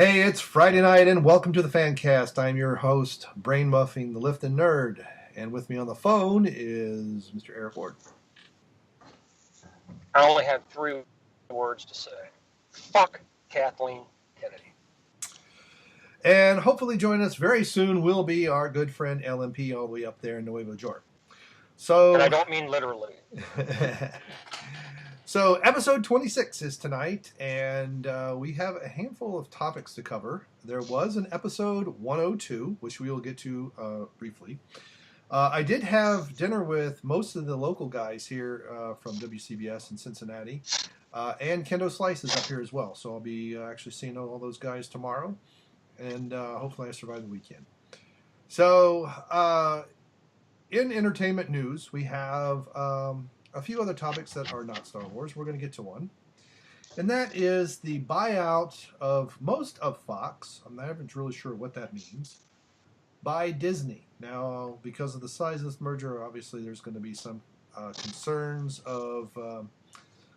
Hey, it's Friday night and welcome to the Fancast. I'm your host, Brain Muffing the Liftin' Nerd. And with me on the phone is Mr. Eric Ward. I only have three words to say. Fuck Kathleen Kennedy. And hopefully join us very soon will be our good friend LMP all the way up there in Nuevo York. And I don't mean literally. So episode 26 is tonight, and we have a handful of topics to cover. There was an episode 102, which we will get to briefly. I did have dinner with most of the local guys here from WCBS in Cincinnati, and Kendo Slice is up here as well. So I'll be actually seeing all those guys tomorrow, and hopefully I survive the weekend. So in entertainment news, we have a few other topics that are not Star Wars. We're going to get to one. And that is the buyout of most of Fox. I'm not even really sure what that means. By Disney. Now, because of the size of this merger, obviously there's going to be some concerns of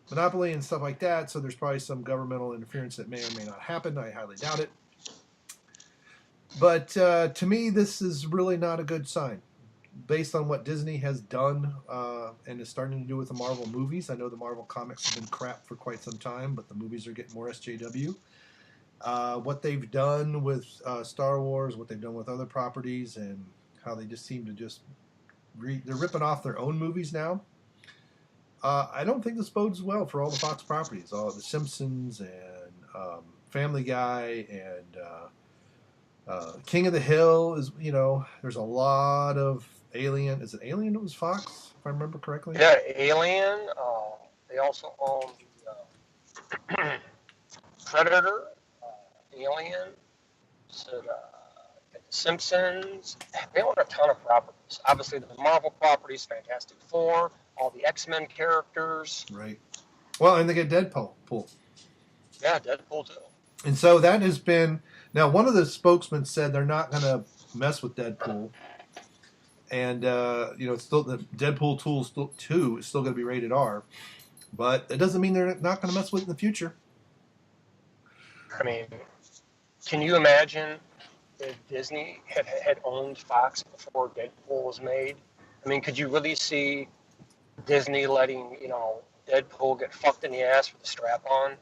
monopoly and stuff like that. So there's probably some governmental interference that may or may not happen. I highly doubt it. But to me, this is really not a good sign. Based on what Disney has done and is starting to do with the Marvel movies. I know the Marvel comics have been crap for quite some time, but the movies are getting more SJW. What they've done with Star Wars, what they've done with other properties, and how they just seem to just... they're ripping off their own movies now. I don't think this bodes well for all the Fox properties. All the Simpsons and Family Guy and King of the Hill is, there's a lot of Alien. Is it Alien that was Fox, if I remember correctly? Yeah, Alien. They also own the Predator, Alien, The Simpsons. They own a ton of properties. Obviously, the Marvel properties, Fantastic Four, all the X-Men characters. Right. Well, and they get Deadpool. Yeah, Deadpool too. And so that has been... Now, one of the spokesmen said they're not going to mess with Deadpool. And, it's still the Deadpool 2 is still going to be rated R. But it doesn't mean they're not going to mess with it in the future. I mean, can you imagine if Disney had owned Fox before Deadpool was made? I mean, could you really see Disney letting, Deadpool get fucked in the ass with a strap on?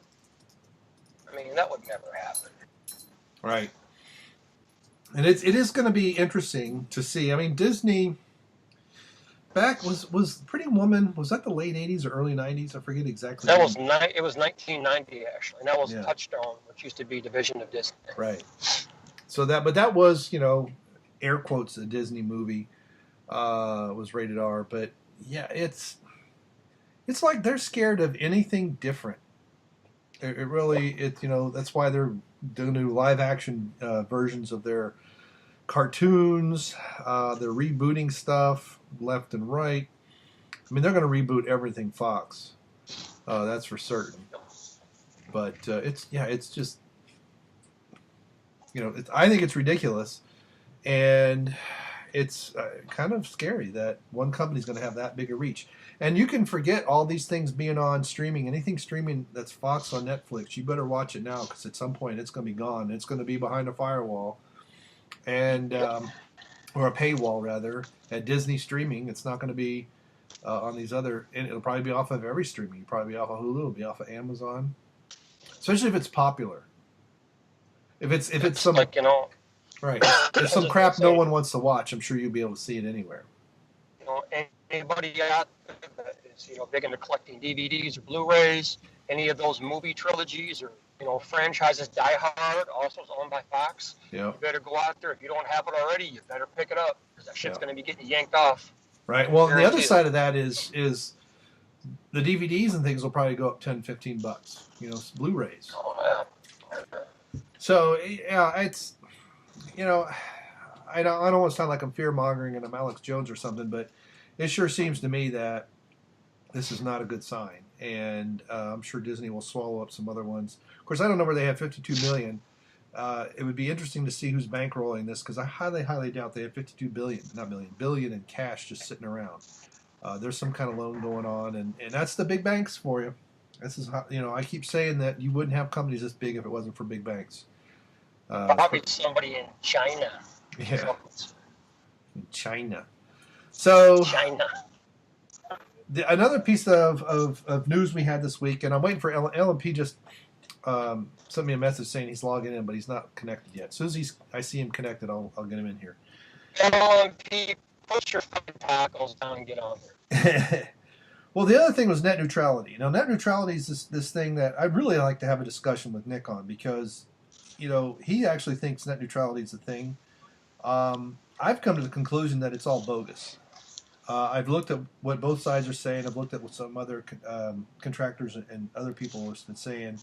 I mean, that would never happen. Right. And it is going to be interesting to see. I mean, Disney back was Pretty Woman, was that the late 80s or early 90s? I forget exactly. It was 1990 actually. And that was Touchstone, which used to be a division of Disney. Right. So that was, air quotes, a Disney movie. Was rated R, but yeah, it's like they're scared of anything different. It really, that's why they're doing new live action versions of their cartoons. They're rebooting stuff left and right. I mean, they're going to reboot everything Fox. That's for certain. But it's just, I think it's ridiculous. And it's kind of scary that one company's going to have that big a reach. And you can forget all these things being on streaming. Anything streaming that's Fox on Netflix, you better watch it now because at some point it's going to be gone. It's going to be behind a firewall, and or a paywall rather. At Disney streaming, it's not going to be on these other. And it'll probably be off of every streaming. It'll probably be off of Hulu. It'll be off of Amazon, especially if it's popular. If it's some like right, if some crap no one wants to watch, I'm sure you'll be able to see it anywhere. Anybody out there that is big into collecting DVDs or Blu-rays, any of those movie trilogies or franchises, Die Hard, also owned by Fox. Yeah. You better go out there. If you don't have it already, you better pick it up because that shit's going to be getting yanked off. Right. Well, the other side of that is the DVDs and things will probably go up $10-15. Blu-rays. Oh yeah. So yeah, it's I don't want to sound like I'm fear-mongering and I'm Alex Jones or something, but it sure seems to me that this is not a good sign. And I'm sure Disney will swallow up some other ones. Of course, I don't know where they have $52 million. It would be interesting to see who's bankrolling this because I highly, highly doubt they have $52 billion in cash just sitting around. There's some kind of loan going on, and that's the big banks for you. This is how, I keep saying that you wouldn't have companies this big if it wasn't for big banks. Probably somebody in China. Yeah, in China. So China. another piece of news we had this week, and I'm waiting for LMP just sent me a message saying he's logging in, but he's not connected yet. As soon as I see him connected, I'll get him in here. LMP, put your fucking tackles down and get on there. Well, the other thing was net neutrality. Now, net neutrality is this thing that I really like to have a discussion with Nick on because, he actually thinks net neutrality is a thing. I've come to the conclusion that it's all bogus. I've looked at what both sides are saying. I've looked at what some other contractors and other people have been saying.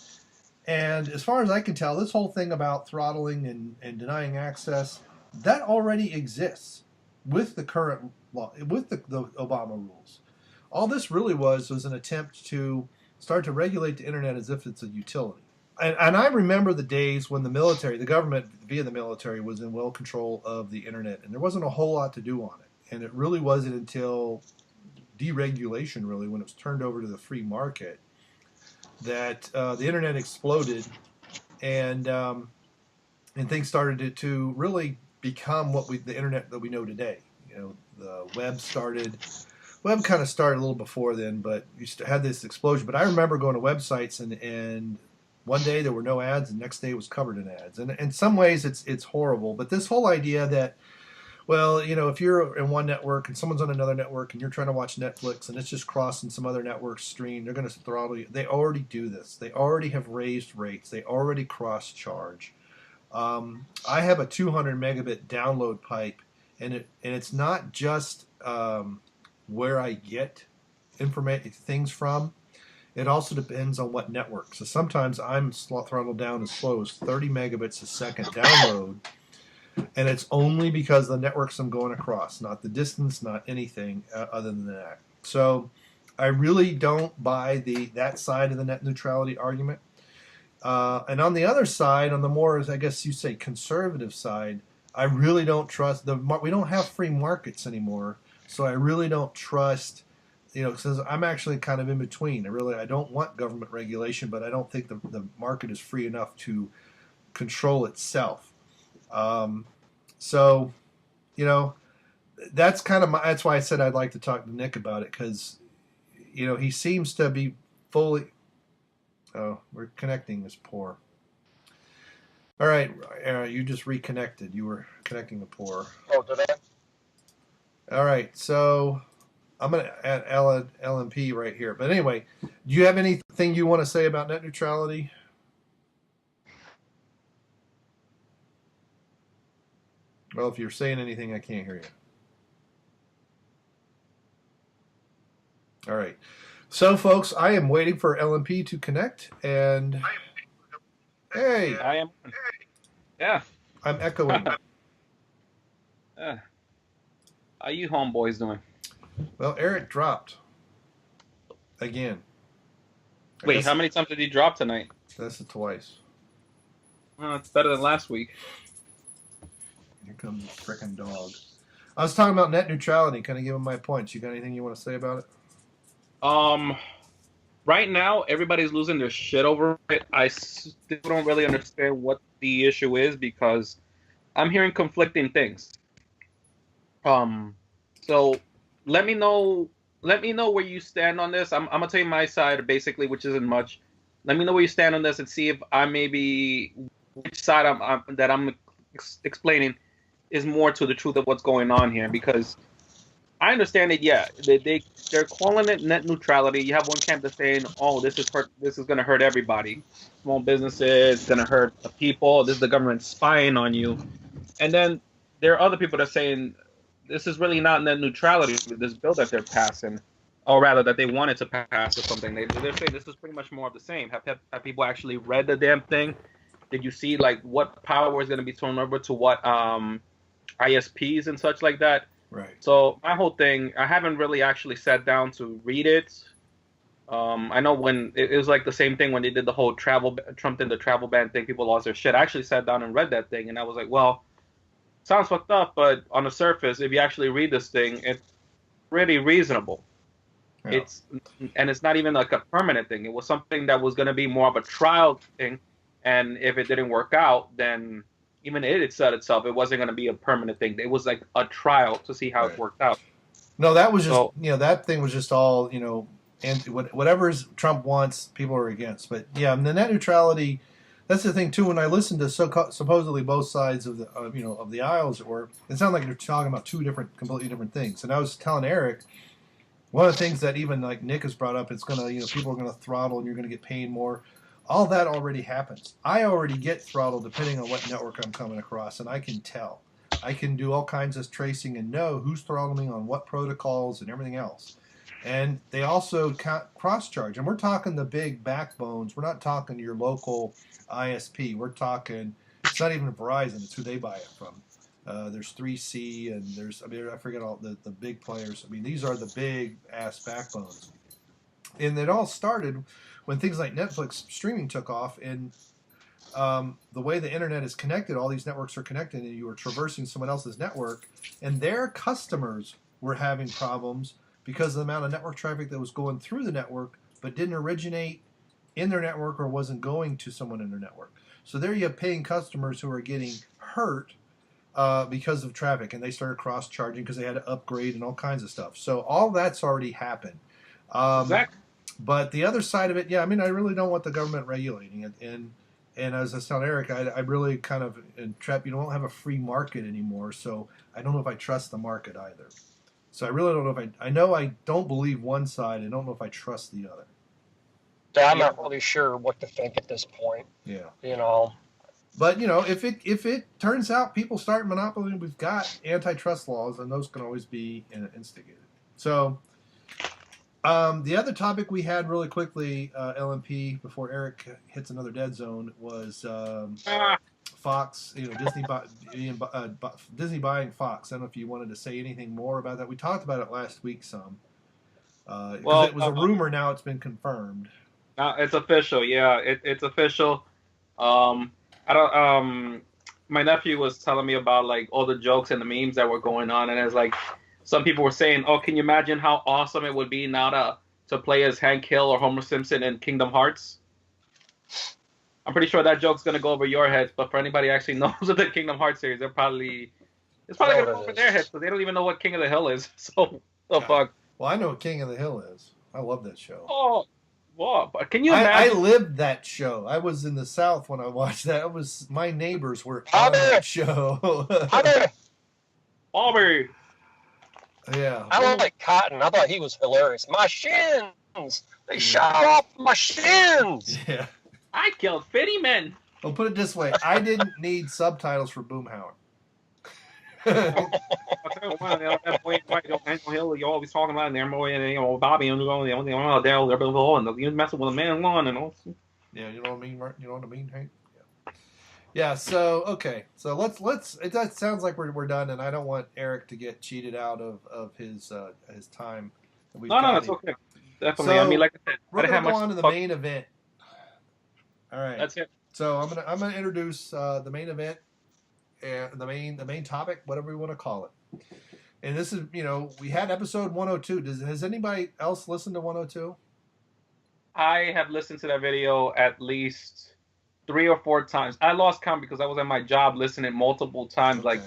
And as far as I can tell, this whole thing about throttling and denying access, that already exists with the current law, with the Obama rules. All this really was an attempt to start to regulate the internet as if it's a utility. And I remember the days when the government via the military was in well control of the internet, and there wasn't a whole lot to do on it. And it really wasn't until deregulation, really, when it was turned over to the free market, that the internet exploded, and things started to really become the internet that we know today. The web kind of started a little before then, but you had this explosion. But I remember going to websites and one day there were no ads, and the next day it was covered in ads. And in some ways it's horrible. But this whole idea that, well, if you're in one network and someone's on another network and you're trying to watch Netflix and it's just crossing some other network stream, they're going to throttle you. They already do this. They already have raised rates. They already cross-charge. I have a 200 megabit download pipe, and it's not just where I get things from. It also depends on what network. So sometimes I'm throttled down as slow as 30 megabits a second download, and it's only because of the networks I'm going across, not the distance, not anything other than that. So I really don't buy that side of the net neutrality argument. And on the other side, on the more, I guess you say, conservative side, I really don't trust we don't have free markets anymore. So I really don't trust, because I'm actually kind of in between. I don't want government regulation, but I don't think the market is free enough to control itself. So, that's that's why I said I'd like to talk to Nick about it, because, he seems to be fully. Oh, we're connecting is poor. All right, you just reconnected. You were connecting the poor. Oh, did I? All right, so I'm going to add LMP right here. But anyway, do you have anything you want to say about net neutrality? Well, if you're saying anything, I can't hear you. All right. So, folks, I am waiting for LMP to connect, and hey, I am. Yeah, I'm echoing. How you homeboys doing? Well, Eric dropped again. Wait, how many times did he drop tonight? That's it twice. Well, it's better than last week. Here comes the frickin' dog. I was talking about net neutrality. Kind of giving my points. You got anything you want to say about it? Right now, everybody's losing their shit over it. I still don't really understand what the issue is because I'm hearing conflicting things. So let me know where you stand on this. I'm gonna tell you my side basically, which isn't much. Let me know where you stand on this and see if I maybe which side I'm explaining is more to the truth of what's going on here, because I understand it. Yeah, they're calling it net neutrality. You have one camp that's saying, "Oh, this is going to hurt everybody, small businesses, going to hurt the people. This is the government spying on you." And then there are other people that are saying, "This is really not net neutrality. This bill that they're passing, or rather that they wanted to pass or something. They're saying this is pretty much more of the same." Have people actually read the damn thing? Did you see like what power is going to be turned over to what ISPs and such like that? Right. So my whole thing, I haven't really actually sat down to read it. I know when it was like the same thing when they did the whole Trump did the travel ban thing, people lost their shit. I actually sat down and read that thing, and I was like, well, sounds fucked up, but on the surface, if you actually read this thing, it's pretty reasonable. Yeah. It's not even like a permanent thing. It was something that was going to be more of a trial thing, and if it didn't work out, then even it said itself, it wasn't going to be a permanent thing. It was like a trial to see how it Right. worked out. No, that was just So that thing was just all and whatever Trump wants, people are against. But yeah, the net neutrality. That's the thing too. When I listened to supposedly both sides of the of the aisles, it sounded like they're talking about two completely different things. And I was telling Eric, one of the things that even like Nick has brought up, it's gonna people are gonna throttle and you're gonna get paid more. All that already happens. I already get throttled depending on what network I'm coming across, and I can tell. I can do all kinds of tracing and know who's throttling on what protocols and everything else. And they also cross-charge. And we're talking the big backbones. We're not talking your local ISP. We're talking, it's not even Verizon. It's who they buy it from. There's 3C and I forget all the big players. I mean, these are the big-ass backbones. And it all started when things like Netflix streaming took off, and the way the internet is connected, all these networks are connected, and you were traversing someone else's network, and their customers were having problems because of the amount of network traffic that was going through the network, but didn't originate in their network or wasn't going to someone in their network. So there you have paying customers who are getting hurt because of traffic, and they started cross-charging because they had to upgrade and all kinds of stuff. So all that's already happened. exactly. But the other side of it, I really don't want the government regulating it. And as I was telling Eric, I really kind of trapped. You don't have a free market anymore, so I don't know if I trust the market either. So I really don't know if I know I don't believe one side. I don't know if I trust the other. So I'm not really sure what to think at this point. Yeah. But if it turns out people start monopoly, we've got antitrust laws, and those can always be instigated. So. The other topic we had really quickly, LMP, before Eric hits another dead zone, was Fox. Disney buying Fox. I don't know if you wanted to say anything more about that. We talked about it last week some. Because it was a rumor. Now it's been confirmed. It's official. Yeah, it's official. I don't. My nephew was telling me about like all the jokes and the memes that were going on, and it's like. Some people were saying, "Oh, can you imagine how awesome it would be now to play as Hank Hill or Homer Simpson in Kingdom Hearts?" I'm pretty sure that joke's gonna go over your heads, but for anybody who actually knows of the Kingdom Hearts series, it's probably gonna go over their heads, so they don't even know what King of the Hill is. So, fuck. Well, I know what King of the Hill is. I love that show. Oh, what? Can you imagine? I lived that show. I was in the South when I watched that. It was my neighbors were on that show. Aubrey. Yeah. I like Cotton. I thought he was hilarious. My shins! They shot off my shins! Yeah. I killed 50 men. Well, put it this way. I didn't need subtitles for Boomhauer. That boy, you're always talking about there, boy, Bobby, and you're messing with a man lawn and all. Yeah, you know what I mean? You know what I mean, Hank? Yeah. So okay. So let's. That sounds like we're done, and I don't want Eric to get cheated out of his time. No, it's okay. Definitely. So, I mean, like I said, we're gonna go on to the main event. All right. That's it. So I'm gonna introduce the main event, and the main topic, whatever we want to call it. And this is we had episode 102. Has anybody else listened to 102? I have listened to that video at least 3 or 4 times. I lost count because I was at my job listening multiple times, like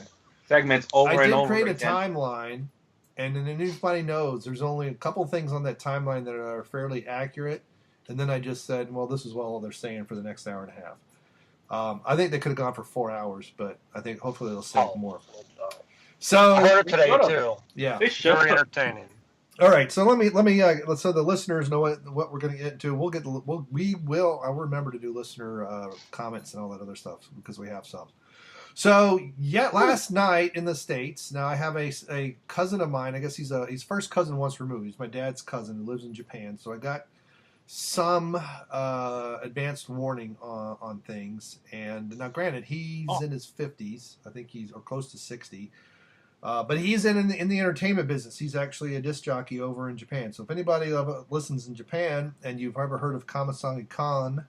segments over and over again. I did create a timeline, and then anybody knows there's only a couple things on that timeline that are fairly accurate. And then I just said, well, this is all they're saying for the next hour and a half. I think they could have gone for 4 hours, but I think hopefully they'll save more. So I heard it today too. Yeah, very entertaining. All right, so let me so the listeners know what we're going to get into. I'll remember to do listener comments and all that other stuff because we have some. So last night in the States. Now I have a cousin of mine. I guess he's first cousin once removed. He's my dad's cousin who lives in Japan. So I got some advanced warning on things. And now, granted, he's in his 50s. I think he's or close to 60. But he's in the entertainment business. He's actually a disc jockey over in Japan. So if anybody listens in Japan and you've ever heard of Kamasangi Khan,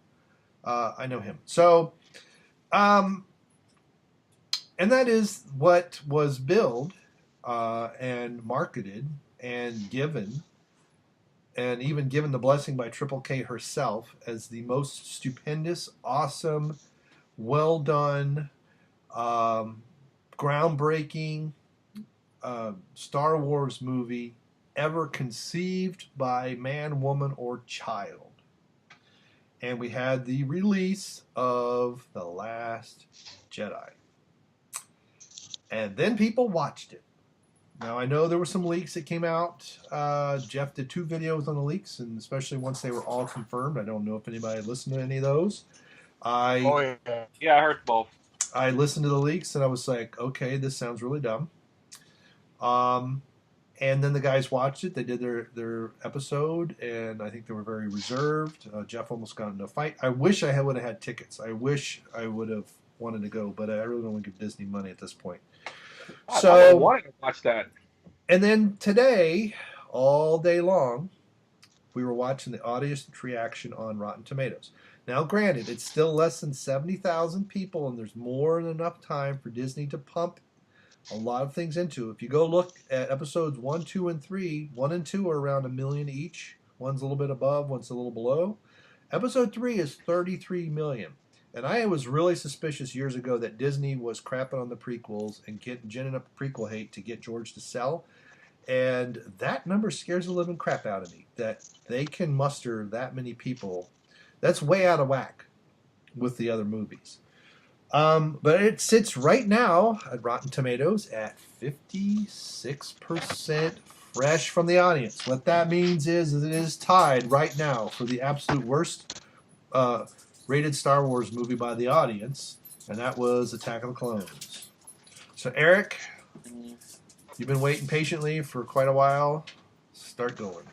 I know him. So, and that is what was billed and marketed and given, and even given the blessing by Triple K herself as the most stupendous, awesome, well done, groundbreaking Star Wars movie ever conceived by man, woman, or child. And we had the release of The Last Jedi. And then people watched it. Now, I know there were some leaks that came out. Jeff did 2 videos on the leaks, and especially once they were all confirmed. I don't know if anybody listened to any of those. Yeah, I heard both. I listened to the leaks, and I was like, okay, this sounds really dumb. And then the guys watched it. They did their episode, and I think they were very reserved. Jeff almost got into a fight. I wish I would have had tickets. I wish I would have wanted to go, but I really don't want to give Disney money at this point. I wanted to watch that. And then today, all day long, we were watching the audience reaction on Rotten Tomatoes. Now, granted, it's still less than 70,000 people, and there's more than enough time for Disney to pump a lot of things into. If you go look at episodes 1, 2, and 3, 1 and 2 are around 1 million each. One's a little bit above, one's a little below. Episode 3 is 33 million. And I was really suspicious years ago that Disney was crapping on the prequels and ginning up prequel hate to get George to sell. And that number scares the living crap out of me, that they can muster that many people. That's way out of whack with the other movies. But it sits right now at Rotten Tomatoes at 56% fresh from the audience. What that means is it is tied right now for the absolute worst rated Star Wars movie by the audience, and that was Attack of the Clones. So, Eric, you've been waiting patiently for quite a while. Start going.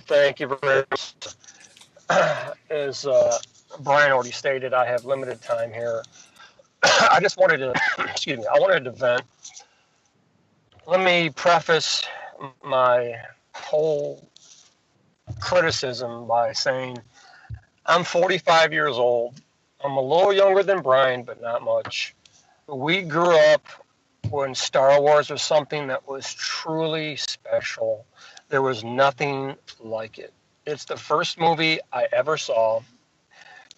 Thank you very much. As Brian already stated, I have limited time here. I just wanted to, I wanted to vent. Let me preface my whole criticism by saying I'm 45 years old. I'm a little younger than Brian, but not much. We grew up when Star Wars was something that was truly special. There was nothing like it. It's the first movie I ever saw.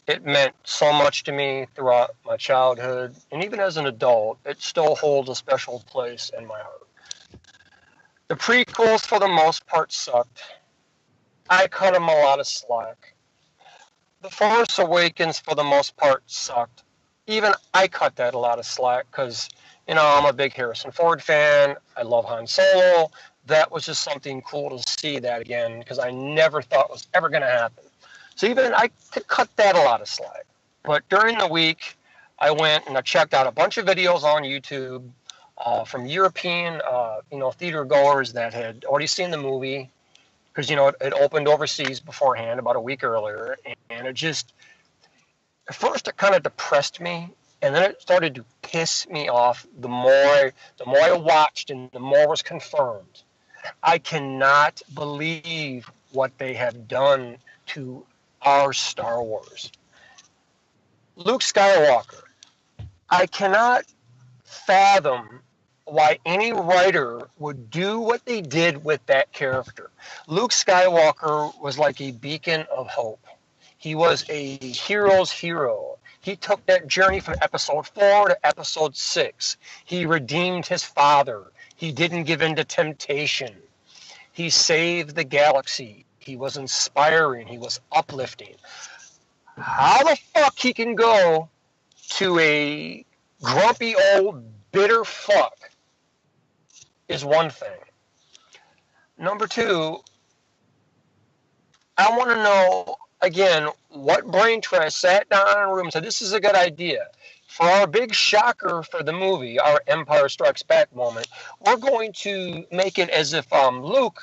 It meant so much to me throughout my childhood, and even as an adult, it still holds a special place in my heart. The prequels, for the most part, sucked. I cut them a lot of slack. The Force Awakens, for the most part, sucked. Even I cut that a lot of slack because, I'm a big Harrison Ford fan. I love Han Solo. That was just something cool to see that again because I never thought it was ever going to happen. So even I could cut that a lot of slack. But during the week, I went and I checked out a bunch of videos on YouTube from European, theater goers that had already seen the movie because, it opened overseas beforehand about a week earlier. And it just, at first it kind of depressed me. And then it started to piss me off the more I watched and the more was confirmed. I cannot believe what they have done to our Star Wars. Luke Skywalker. I cannot fathom why any writer would do what they did with that character. Luke Skywalker was like a beacon of hope. He was a hero's hero. He took that journey from episode 4 to episode 6. He redeemed his father. He didn't give in to temptation. He saved the galaxy. He was inspiring. He was uplifting. How the fuck he can go to a grumpy old bitter fuck is one thing. Number 2, I want to know, again, what brain trust sat down in a room and said, this is a good idea. For our big shocker for the movie, our Empire Strikes Back moment, we're going to make it as if Luke,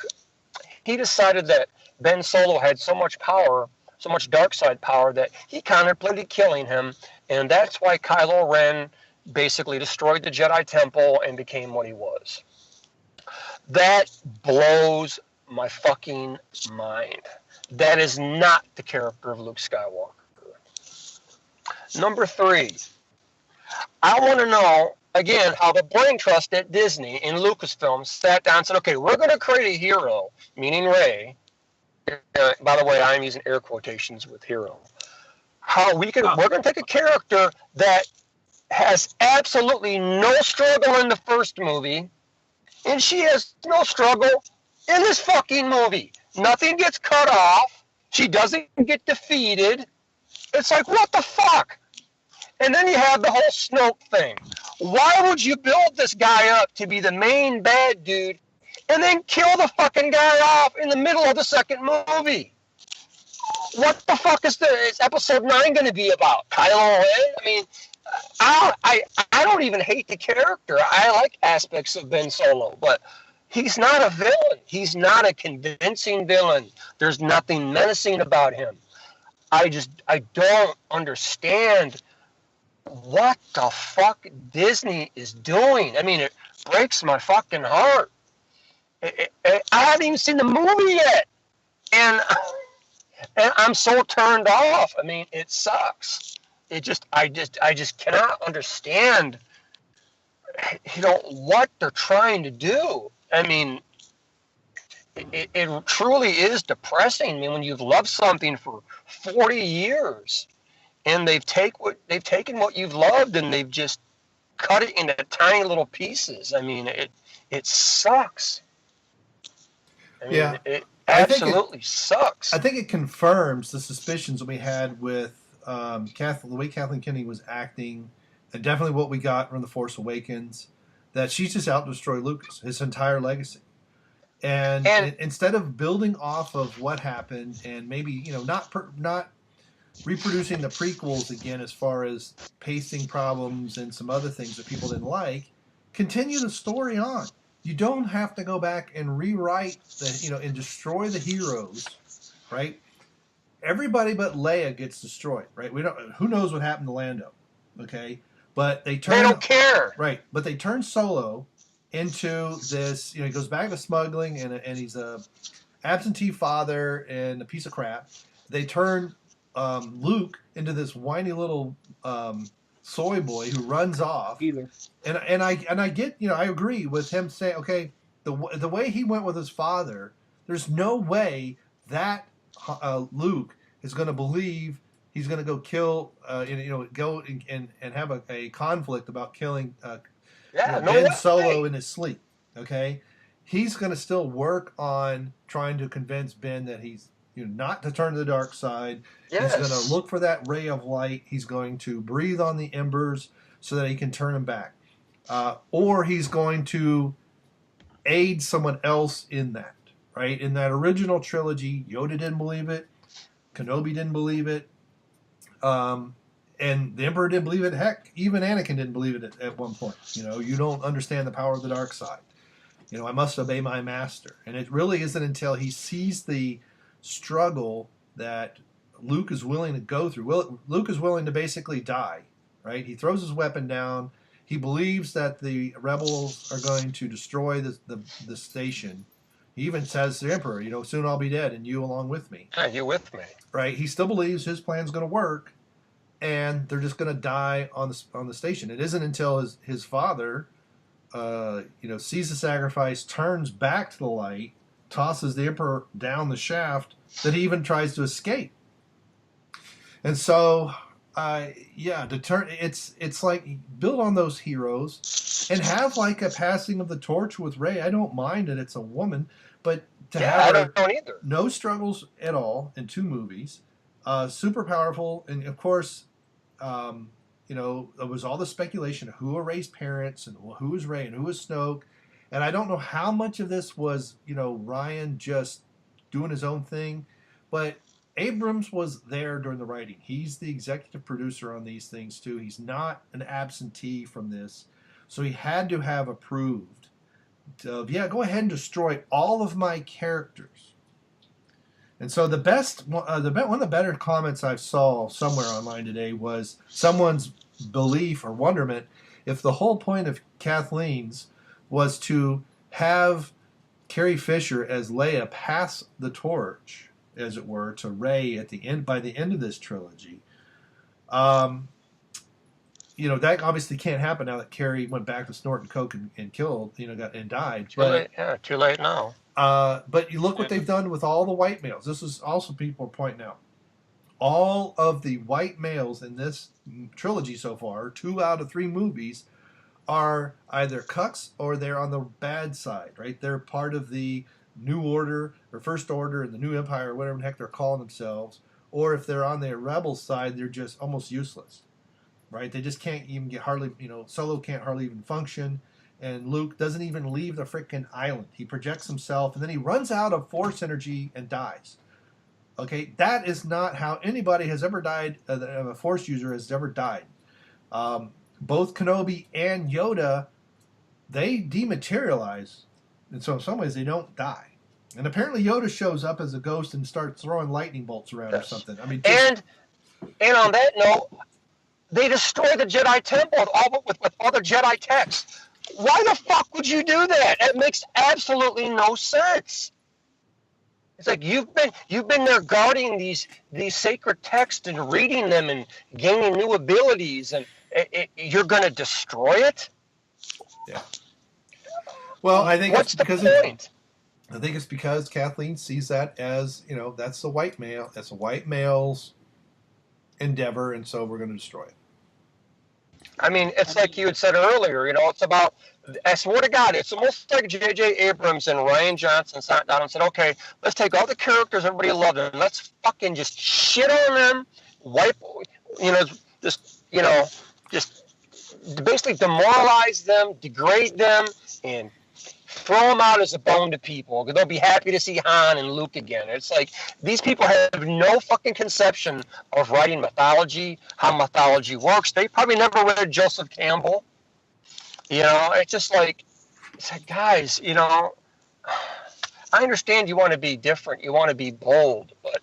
he decided that Ben Solo had so much power, so much dark side power, that he contemplated killing him, and that's why Kylo Ren basically destroyed the Jedi Temple and became what he was. That blows my fucking mind. That is not the character of Luke Skywalker. Number 3, I want to know, again, how the brain trust at Disney in Lucasfilm sat down and said, okay, we're going to create a hero, meaning Rey. By the way, I'm using air quotations with hero. how we're going to take a character that has absolutely no struggle in the first movie, and she has no struggle in this fucking movie. Nothing gets cut off. She doesn't get defeated. It's like, what the fuck? And then you have the whole Snoke thing. Why would you build this guy up to be the main bad dude and then kill the fucking guy off in the middle of the second movie? What the fuck is episode 9 going to be about? Kylo Ren? I mean, I don't even hate the character. I like aspects of Ben Solo, but he's not a villain. He's not a convincing villain. There's nothing menacing about him. I don't understand what the fuck Disney is doing. I mean, it breaks my fucking heart. I haven't even seen the movie yet, and I'm so turned off. I mean, it sucks. I just cannot understand, what they're trying to do. I mean, it truly is depressing. I mean, when you've loved something for 40 years, and they've taken what you've loved and they've just cut it into tiny little pieces. I mean, it sucks. I mean, it absolutely sucks. I think it confirms the suspicions that we had with the way Kathleen Kennedy was acting, and definitely what we got from The Force Awakens, that she's just out to destroy Lucas, his entire legacy. And instead of building off of what happened and maybe, not reproducing the prequels again as far as pacing problems and some other things that people didn't like, continue the story on. You don't have to go back and rewrite and destroy the heroes, right? Everybody but Leia gets destroyed, right? Who knows what happened to Lando, okay? But they don't care, right? But they turn Solo into this. He goes back to smuggling, and he's a absentee father and a piece of crap. They turn Luke into this whiny little soy boy who runs off. And I get, I agree with him saying, okay, the way he went with his father, there's no way that Luke is going to believe he's going to go kill, go and have a conflict about killing Ben Solo in his sleep. Okay, he's going to still work on trying to convince Ben that he's not to turn to the dark side. Yes. He's going to look for that ray of light. He's going to breathe on the embers so that he can turn him back. Or he's going to aid someone else in that, right? In that original trilogy, Yoda didn't believe it. Kenobi didn't believe it. And the Emperor didn't believe it. Heck, even Anakin didn't believe it at one point. You don't understand the power of the dark side. I must obey my master. And it really isn't until he sees the struggle that Luke is willing to go through. Luke is willing to basically die, right? He throws his weapon down. He believes that the rebels are going to destroy the station. He even says to the Emperor, soon I'll be dead and you along with me. Yeah, you with me. Right? He still believes his plan's going to work, and they're just going to die on the station. It isn't until his father, sees the sacrifice, turns back to the light, tosses the Emperor down the shaft, that he even tries to escape. And so, it's like build on those heroes and have like a passing of the torch with Rey. I don't mind that it's a woman, but to have I don't either. No struggles at all in 2 movies, super powerful, and of course, there was all the speculation of who are Rey's parents and who is Rey and who is Snoke, and I don't know how much of this was Rian just doing his own thing, but Abrams was there during the writing. He's the executive producer on these things too. He's not an absentee from this, so he had to have approved of, go ahead and destroy all of my characters. And so one of the better comments I saw somewhere online today was someone's belief or wonderment if the whole point of Kathleen's was to have Carrie Fisher as Leia pass the torch, as it were, to Rey at the end. By the end of this trilogy, that obviously can't happen now that Carrie went back to snorting coke and killed, and died. Too late now. But you look what they've done with all the white males. This is also people are pointing out. all of the white males in this trilogy so far, 2 out of 3 movies, are either cucks or they're on the bad side, right? They're part of the New Order or First Order and the New Empire or whatever the heck they're calling themselves. Or if they're on the rebel side, they're just almost useless, right? They just can't even get hardly, Solo can't hardly even function. And Luke doesn't even leave the freaking island. He projects himself and then he runs out of Force energy and dies. Okay, that is not how anybody has ever died, a Force user has ever died. Both Kenobi and Yoda, they dematerialize. And so in some ways they don't die. And apparently Yoda shows up as a ghost and starts throwing lightning bolts around or something. I mean, and on that note, they destroy the Jedi Temple with other Jedi texts. Why the fuck would you do that? It makes absolutely no sense. It's like you've been there guarding these sacred texts and reading them and gaining new abilities, and you're going to destroy it? Yeah. Well, I think what's it's because the point? I think it's because Kathleen sees that as that's the white male. That's a white male's endeavor, and so we're going to destroy it. I mean, it's like you had said earlier, it's about, I swear to God, it's almost like J.J. Abrams and Rian Johnson sat down and said, okay, let's take all the characters everybody loved and let's fucking just shit on them, just basically demoralize them, degrade them, and throw them out as a bone to people. They'll be happy to see Han and Luke again. It's like these people have no fucking conception of writing mythology, how mythology works. They probably never read Joseph Campbell. It's just like, guys, I understand you want to be different, you want to be bold, but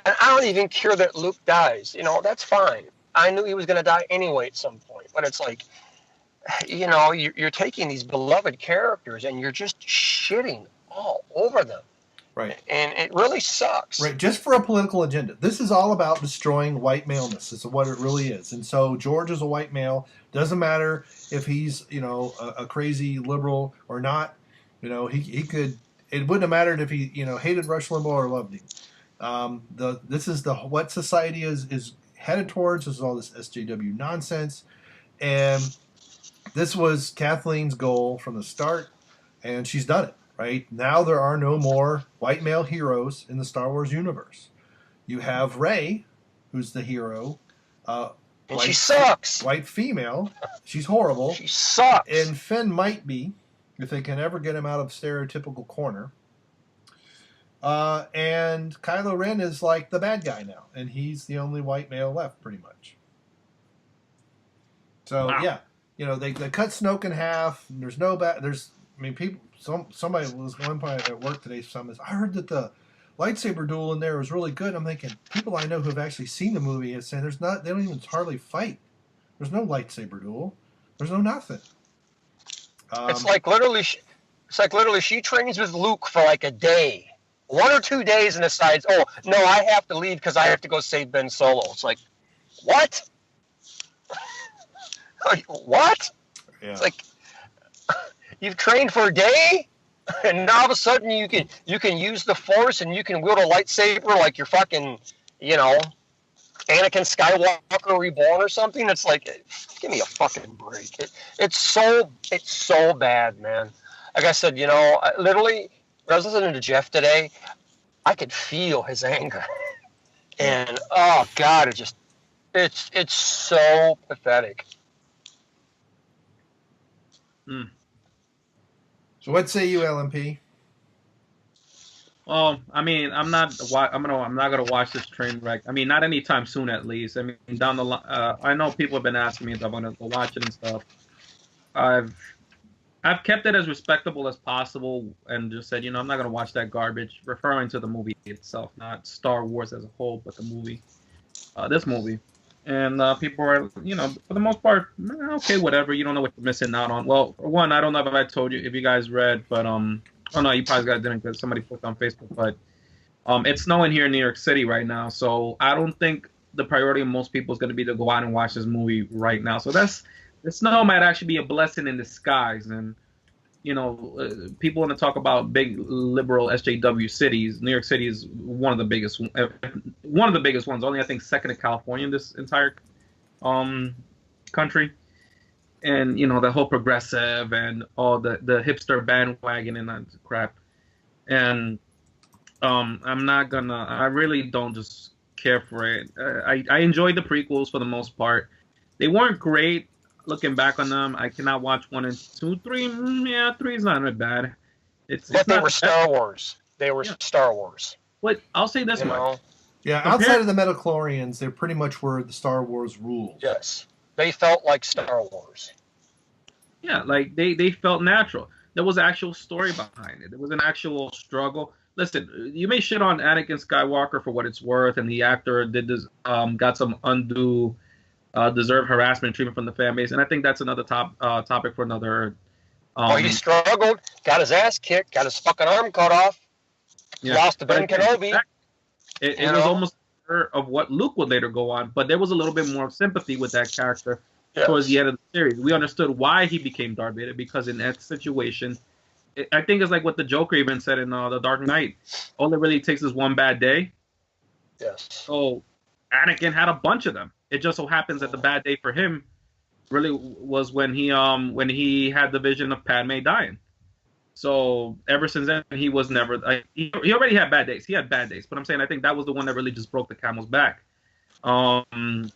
and I don't even care that Luke dies. That's fine. I knew he was going to die anyway at some point, but it's like, you're taking these beloved characters and you're just shitting all over them. Right. And it really sucks. Right, just for a political agenda. This is all about destroying white maleness. This is what it really is. And so George is a white male. Doesn't matter if he's, a crazy liberal or not. He could. It wouldn't have mattered if he, hated Rush Limbaugh or loved him. This is what society is headed towards. This is all this SJW nonsense. And this was Kathleen's goal from the start, and she's done it, right? Now there are no more white male heroes in the Star Wars universe. You have Rey, who's the hero. And she sucks. White female. She's horrible. She sucks. And Finn might be, if they can ever get him out of stereotypical corner. And Kylo Ren is like the bad guy now, and he's the only white male left, pretty much. So, wow. Yeah. They cut Snoke in half. And there's no people. Somebody was one point at work today. I heard that the lightsaber duel in there was really good. I'm thinking people I know who have actually seen the movie is saying they don't even hardly fight. There's no lightsaber duel. There's no nothing. It's like literally she trains with Luke for like a day, 1 or 2 days, and decides, oh no, I have to leave because I have to go save Ben Solo. It's like, what? What? Yeah. It's like you've trained for a day, and now all of a sudden you can use the Force and you can wield a lightsaber like you're fucking, Anakin Skywalker reborn or something. It's like, give me a fucking break. It's so bad, man. Like I said, literally, when I was listening to Jeff today, I could feel his anger, and oh God, it's so pathetic. So what say you, LMP? Well, I mean, I'm not gonna watch this train wreck. I mean, not anytime soon, at least. I mean, down the line, I know people have been asking me if I want to go watch it and stuff. I've kept it as respectable as possible and just said, I'm not gonna watch that garbage, referring to the movie itself, not Star Wars as a whole, but the movie, this movie. And people are, for the most part, okay, whatever. You don't know what you're missing out on. Well, for one, I don't know if I told you, if you guys read, but oh no, you probably didn't because somebody put on Facebook. But it's snowing here in New York City right now, so I don't think the priority of most people is going to be to go out and watch this movie right now. So the snow might actually be a blessing in disguise. And people want to talk about big liberal SJW cities. New York City is one of the biggest ones. Only I think second to California in this entire country. And the whole progressive and all the hipster bandwagon and that crap. And I really don't just care for it. I enjoyed the prequels for the most part. They weren't great. Looking back on them, I cannot watch 1 and 2, 3. Yeah, 3 is not that bad. But they were Star Wars. They were Star Wars. But I'll say this much. Yeah, outside of the Metachlorians, they pretty much were the Star Wars rules. Yes. They felt like Star Wars. Yeah, like they felt natural. There was actual story behind it. There was an actual struggle. Listen, you may shit on Anakin Skywalker for what it's worth, and the actor did this, got some undue deserved harassment treatment from the fan base, and I think that's another topic for another. He struggled, got his ass kicked, got his fucking arm cut off, lost to Ben Kenobi. It was almost of what Luke would later go on, but there was a little bit more sympathy with that character towards the end of the series. We understood why he became Darth Vader, because in that situation, I think it's like what the Joker even said in The Dark Knight. All it really takes is one bad day. Yes. So Anakin had a bunch of them. It just so happens that the bad day for him really was when he had the vision of Padme dying. So ever since then, he was never. He already had bad days. He had bad days, but I'm saying I think that was the one that really just broke the camel's back. And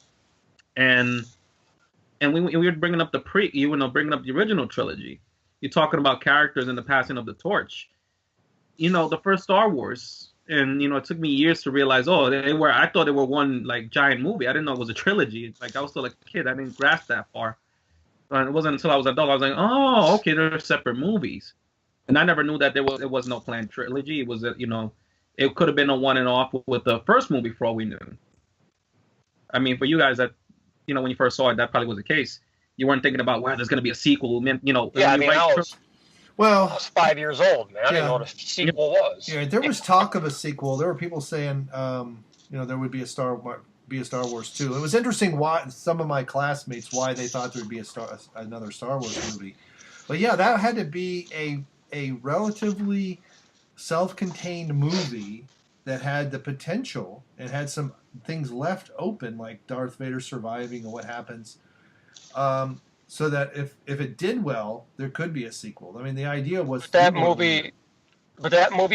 we were bringing up bringing up the original trilogy. You're talking about characters and the passing of the torch. The first Star Wars. And it took me years to realize, I thought they were one like giant movie. I didn't know it was a trilogy. Like I was still like a kid. I didn't grasp that far. And it wasn't until I was an adult I was like, oh, okay, they're separate movies. And I never knew that it was no planned trilogy. It was it could have been a one and off with the first movie for all we knew. I mean, for you guys that when you first saw it, that probably was the case. You weren't thinking about there's going to be a sequel. Yeah, I was 5 years old, man. I didn't know what a sequel was. Yeah, there was talk of a sequel. There were people saying, there would be a Star Wars 2. It was interesting why some of my classmates why they thought there would be another Star Wars movie. But yeah, that had to be a relatively self-contained movie that had the potential and had some things left open, like Darth Vader surviving and what happens. So that if it did well, there could be a sequel. I mean, the idea was that movie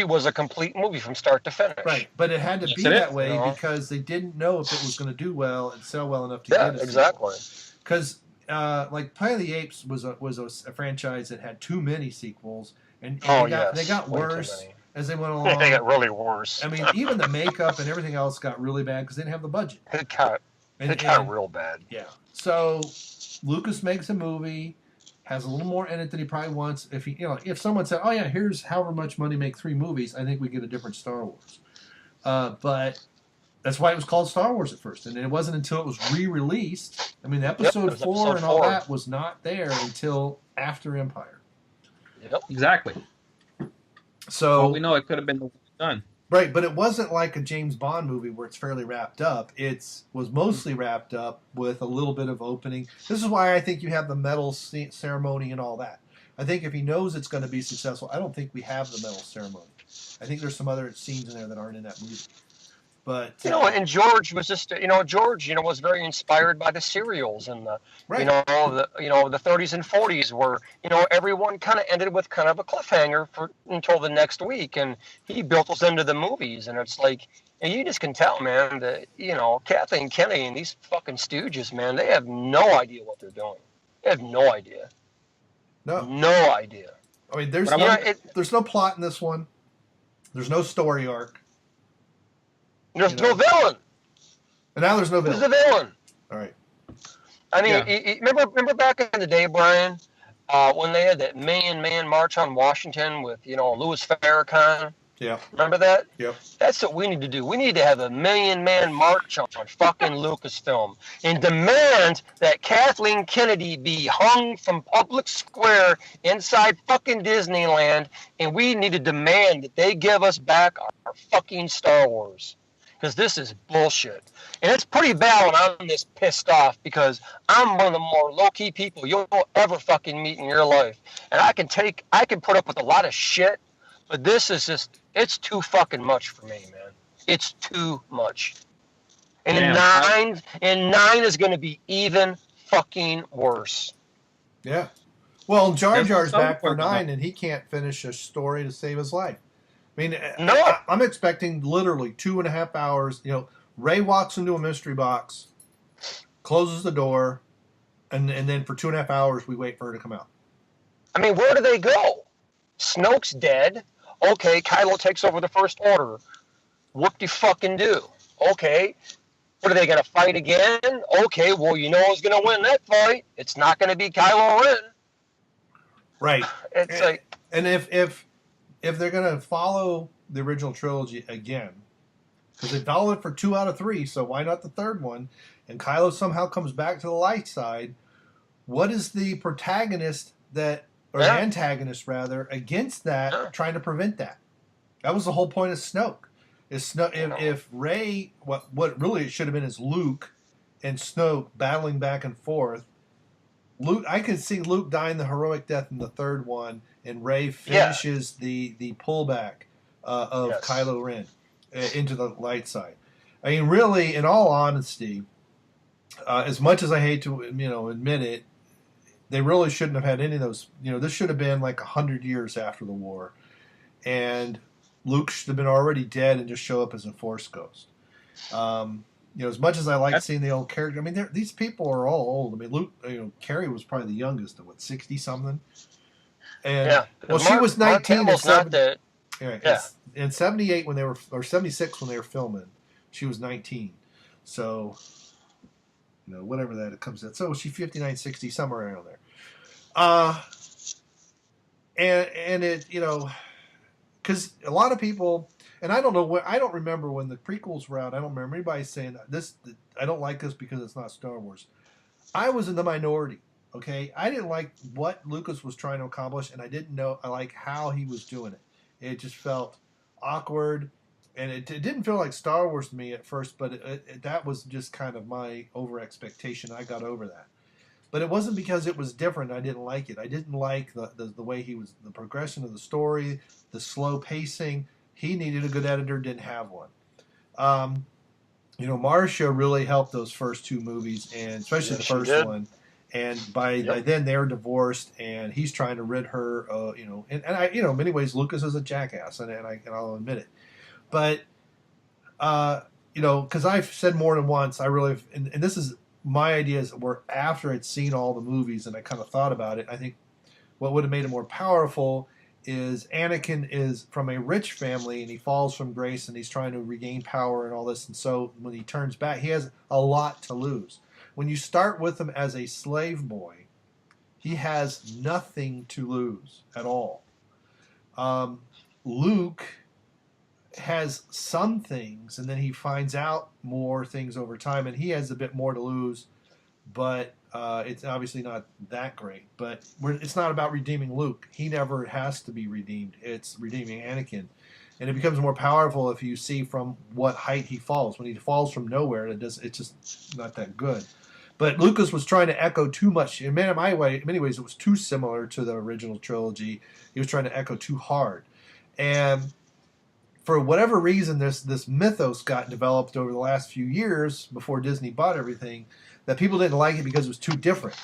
was a complete movie from start to finish. Right, but it had to be that way because they didn't know if it was going to do well and sell well enough to get a exactly. Because like Planet of the Apes was a franchise that had too many sequels, and they got worse as they went along. They got really worse. I mean, even the makeup and everything else got really bad because they didn't have the budget. It got real bad. Yeah, so Lucas makes a movie, has a little more in it than he probably wants. If someone said, "Oh yeah, here's however much money, make 3 movies," I think we get a different Star Wars. But that's why it was called Star Wars at first, and it wasn't until it was re-released. I mean, episode 4 and all that was not there until after Empire. Yep, exactly. So we know it could have been done. Right, but it wasn't like a James Bond movie where it's fairly wrapped up. It was mostly wrapped up with a little bit of opening. This is why I think you have the medal ceremony and all that. I think if he knows it's going to be successful, I don't think we have the medal ceremony. I think there's some other scenes in there that aren't in that movie. But and George was just was very inspired by the serials and the the 30s and 40s where everyone kind of ended with kind of a cliffhanger until the next week, and he built those into the movies, and it's like, and you just can tell, man, that Kathleen Kennedy and these fucking stooges, man, they have no idea what they're doing. They have no idea. No idea. I mean, there's no plot in this one. There's no story arc. There's no villain. And now there's no villain. Who's the villain? All right. I mean, remember back in the day, Brian, when they had that man march on Washington with, Louis Farrakhan? Yeah. Remember that? Yep. That's what we need to do. We need to have a man march on fucking Lucasfilm and demand that Kathleen Kennedy be hung from public square inside fucking Disneyland, and we need to demand that they give us back our fucking Star Wars. because this is bullshit. And it's pretty bad when I'm this pissed off because I'm one of the more low-key people you'll ever fucking meet in your life. And I can put up with a lot of shit, but this is just, it's too fucking much for me, man. It's too much. And nine is going to be even fucking worse. Yeah. Well, Jar Jar's back for 9, and he can't finish a story to save his life. I mean, no. I'm expecting literally 2.5 hours. You know, Rey walks into a mystery box, closes the door, and then for 2.5 hours we wait for her to come out. I mean, where do they go? Snoke's dead. Okay, Kylo takes over the First Order. Whoop-de-fucking-do. Okay, what are they going to fight again? Okay, well, you know who's going to win that fight. It's not going to be Kylo Ren. Right. It's like... And if they're going to follow the original trilogy again, because they followed it for 2 out of 3, so why not the third one? And Kylo somehow comes back to the light side. What is the protagonist that, or the antagonist rather, against that, trying to prevent that? That was the whole point of Snoke. If Rey, what really it should have been is Luke and Snoke battling back and forth. Luke, I could see Luke dying the heroic death in the third one, and Rey finishes the pullback of Kylo Ren into the light side. I mean, really, in all honesty, as much as I hate to admit it, they really shouldn't have had any of those. This should have been like 100 years after the war, and Luke should have been already dead and just show up as a Force ghost. As much as I like seeing the old character, I mean, these people are all old. I mean, Luke, Carrie was probably the youngest at 60-something, and she was 19 in 78 when they were, or 76 when they were filming. She was 19, so whatever that it comes out. So she 59, 60, somewhere around there. And it because a lot of people. And I don't know I don't remember when the prequels were out. I don't remember anybody saying this. I don't like this because it's not Star Wars. I was in the minority. Okay, I didn't like what Lucas was trying to accomplish, and I didn't know. I like how he was doing it. It just felt awkward, and it didn't feel like Star Wars to me at first. But that was just kind of my over expectation. I got over that. But it wasn't because it was different. I didn't like it. I didn't like the way he was, the progression of the story, the slow pacing. He needed a good editor, didn't have one. Marcia really helped those first 2 movies, and especially the first one. And by then they're divorced, and he's trying to rid her. And I, in many ways, Lucas is a jackass, and I'll admit it. But because I've said more than once, I really, and this is my ideas were after I'd seen all the movies, and I kind of thought about it. I think what would have made it more powerful is Anakin is from a rich family, and he falls from grace, and he's trying to regain power and all this. And so when he turns back, he has a lot to lose. When you start with him as a slave boy, he has nothing to lose at all. Luke has some things, and then he finds out more things over time, and he has a bit more to lose, but it's obviously not that great. But it's not about redeeming Luke. He never has to be redeemed. It's redeeming Anakin. And it becomes more powerful if you see from what height he falls. When he falls from nowhere, it's just not that good. But Lucas was trying to echo too much. In many ways, it was too similar to the original trilogy. He was trying to echo too hard. And for whatever reason, this mythos got developed over the last few years before Disney bought everything, that people didn't like it because it was too different.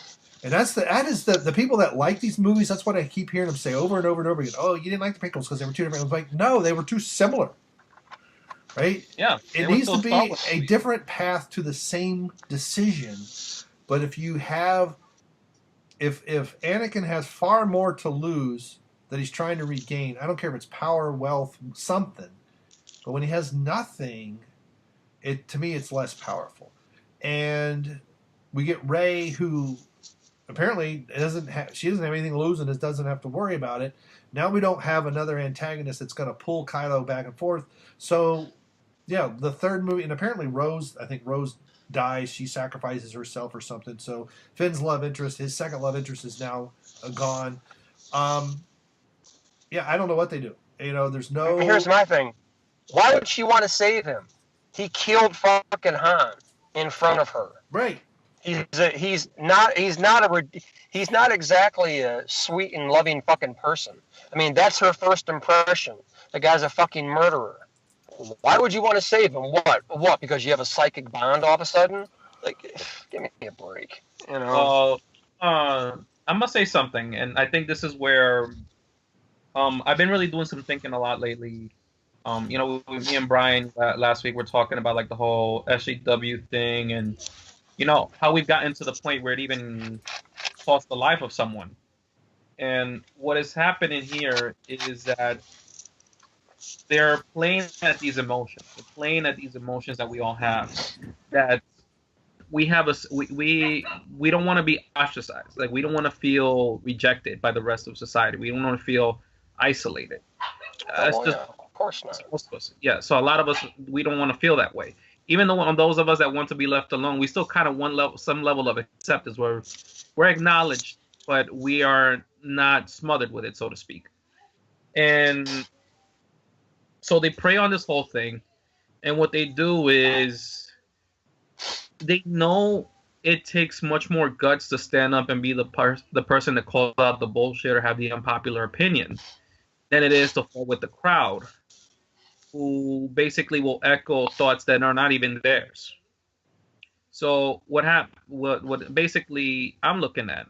And that is the people that like these movies, that's what I keep hearing them say over and over and over again. Oh, you didn't like the prequels because they were too different. I was like, no, they were too similar. Right? Yeah. It needs to be a different path to the same decision. But if Anakin has far more to lose that he's trying to regain, I don't care if it's power, wealth, something. But when he has nothing, to me it's less powerful. And we get Rey, who apparently doesn't have anything to lose and doesn't have to worry about it. Now we don't have another antagonist that's going to pull Kylo back and forth. So, yeah, the third movie, and apparently Rose dies. She sacrifices herself or something. So Finn's love interest, his second love interest, is now gone. Yeah, I don't know what they do. There's no. Here's my thing. Why would she want to save him? He killed fucking Han in front of her. Right. He's not exactly a sweet and loving fucking person. I mean, that's her first impression. The guy's a fucking murderer. Why would you want to save him? What? Because you have a psychic bond all of a sudden? Like, give me a break. You know. I'm gonna say something, and I think this is where I've been really doing some thinking a lot lately. With me and Brian last week, we're talking about like the whole SJW thing, and how we've gotten to the point where it even cost the life of someone. And what is happening here is that they're playing at these emotions. They're playing at these emotions that we all have. That we have we don't want to be ostracized. Like, we don't want to feel rejected by the rest of society. We don't want to feel isolated. Of course not. Most of us. Yeah. So a lot of us, we don't want to feel that way. Even though on those of us that want to be left alone, we still kind of want some level of acceptance where we're acknowledged, but we are not smothered with it, so to speak. And so they prey on this whole thing, and what they do is they know it takes much more guts to stand up and be the person that calls out the bullshit or have the unpopular opinion than it is to fall with the crowd, who basically will echo thoughts that are not even theirs. So what basically I'm looking at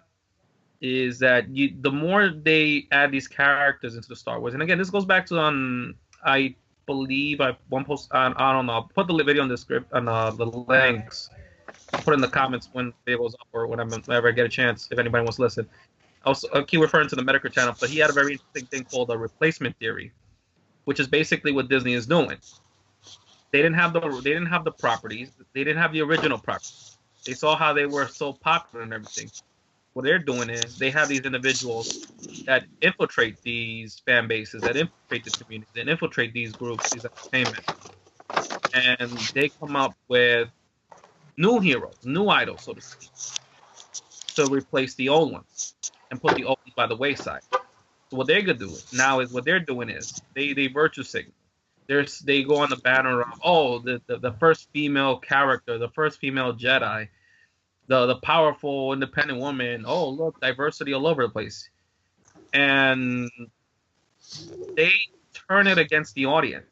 is that the more they add these characters into the Star Wars, and again, this goes back to I believe one post I don't know. I'll put the video on the script on the links. I'll put in the comments when it goes up or whenever I get a chance, if anybody wants to listen. I'll keep referring to the Metacritic channel, but he had a very interesting thing called a replacement theory, which is basically what Disney is doing. They didn't have the properties. They didn't have the original properties. They saw how they were so popular and everything. What they're doing is they have these individuals that infiltrate these fan bases, that infiltrate the community, that infiltrate these groups, these entertainment, and they come up with new heroes, new idols, so to speak, to replace the old ones and put the old ones by the wayside. So what they're gonna do now is they virtue signal. They go on the banner of the first female character, the first female Jedi, the powerful independent woman. Oh, look, diversity all over the place, and they turn it against the audience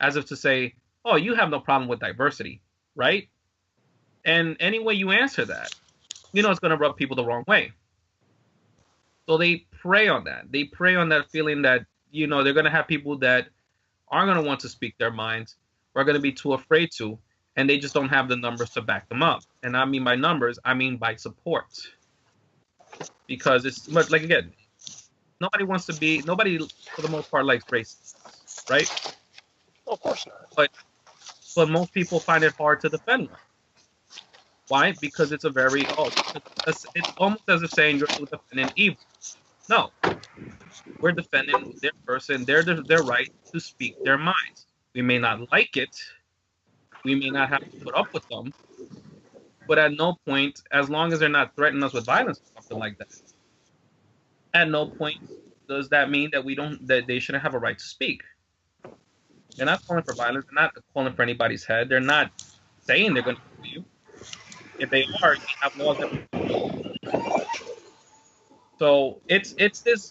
as if to say, "Oh, you have no problem with diversity, right?" And any way you answer that, it's going to rub people the wrong way. So they prey on that. They prey on that feeling that, they're going to have people that aren't going to want to speak their minds, or are going to be too afraid to, and they just don't have the numbers to back them up. And I mean by numbers, I mean by support. Because it's much like, again, nobody for the most part likes racists, right? Of course not. But most people find it hard to defend them. Why? Because it's it's almost as if saying you're defending evil. No, we're defending their person, their right to speak their minds. We may not like it, we may not have to put up with them, but at no point, as long as they're not threatening us with violence or something like that, at no point does that mean that they shouldn't have a right to speak. They're not calling for violence. They're not calling for anybody's head. They're not saying they're going to kill you. If they are, you have laws that. So it's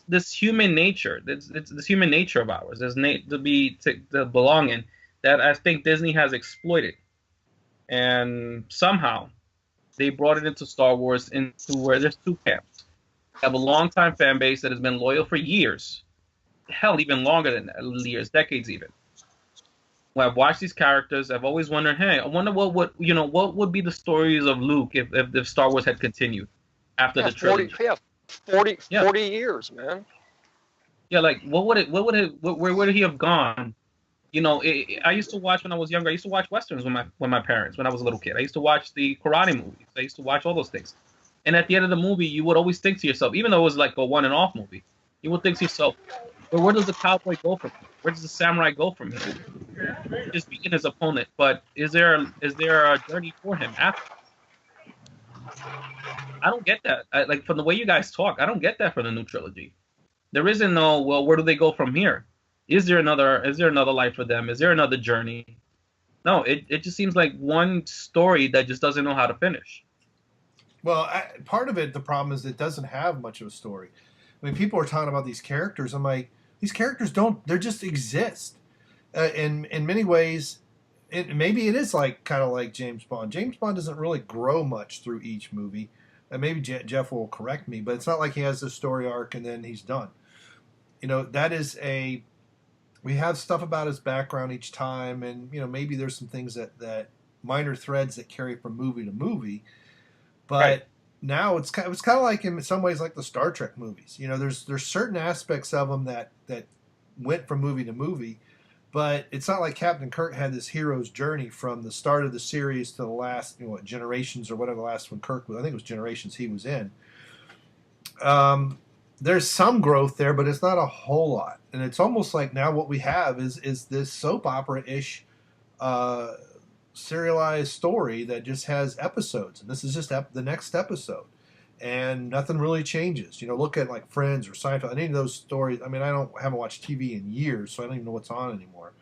this human nature. It's this human nature of ours. This to belong in, that I think Disney has exploited, and somehow they brought it into Star Wars, into where there's two camps. You have a longtime fan base that has been loyal for years, hell, even longer than that, years, decades even. When I've watched these characters, I've always wondered, hey, I wonder what would be the stories of Luke if Star Wars had continued after the trilogy. 40 years, man. Yeah, like where would he have gone? I used to watch when I was younger. I used to watch westerns with my parents when I was a little kid. I used to watch the karate movies. I used to watch all those things. And at the end of the movie, you would always think to yourself, even though it was like a one and off movie, you would think to yourself, well, where does the cowboy go from here? Where does the samurai go from here? Just beating his opponent, but is there a journey for him after? I don't get that. Like, from the way you guys talk, I don't get that from the new trilogy. There isn't no, well, where do they go from here? Is there another life for them? Is there another journey? No, it just seems like one story that just doesn't know how to finish. Well, part of it, the problem is it doesn't have much of a story. I mean, people are talking about these characters. I'm like, these characters don't. They just exist. In many ways, maybe it is like kind of like James Bond. James Bond doesn't really grow much through each movie. And maybe Jeff will correct me, but it's not like he has a story arc and then he's done. You know, that is a. We have stuff about his background each time, and you know maybe there's some things that minor threads that carry from movie to movie. But Right. now it's kind of like in some ways like the Star Trek movies. You know, there's certain aspects of them that went from movie to movie, but it's not like Captain Kirk had this hero's journey from the start of the series to the last, you know, what, Generations or whatever the last one Kirk was. I think it was Generations he was in. There's some growth there, but it's not a whole lot, and it's almost like now what we have is this soap opera ish. Serialized story that just has episodes, and this is just the next episode, and nothing really changes. You know, look at like Friends or Seinfeld. Any of those stories. I mean, haven't watched TV in years, so I don't even know what's on anymore.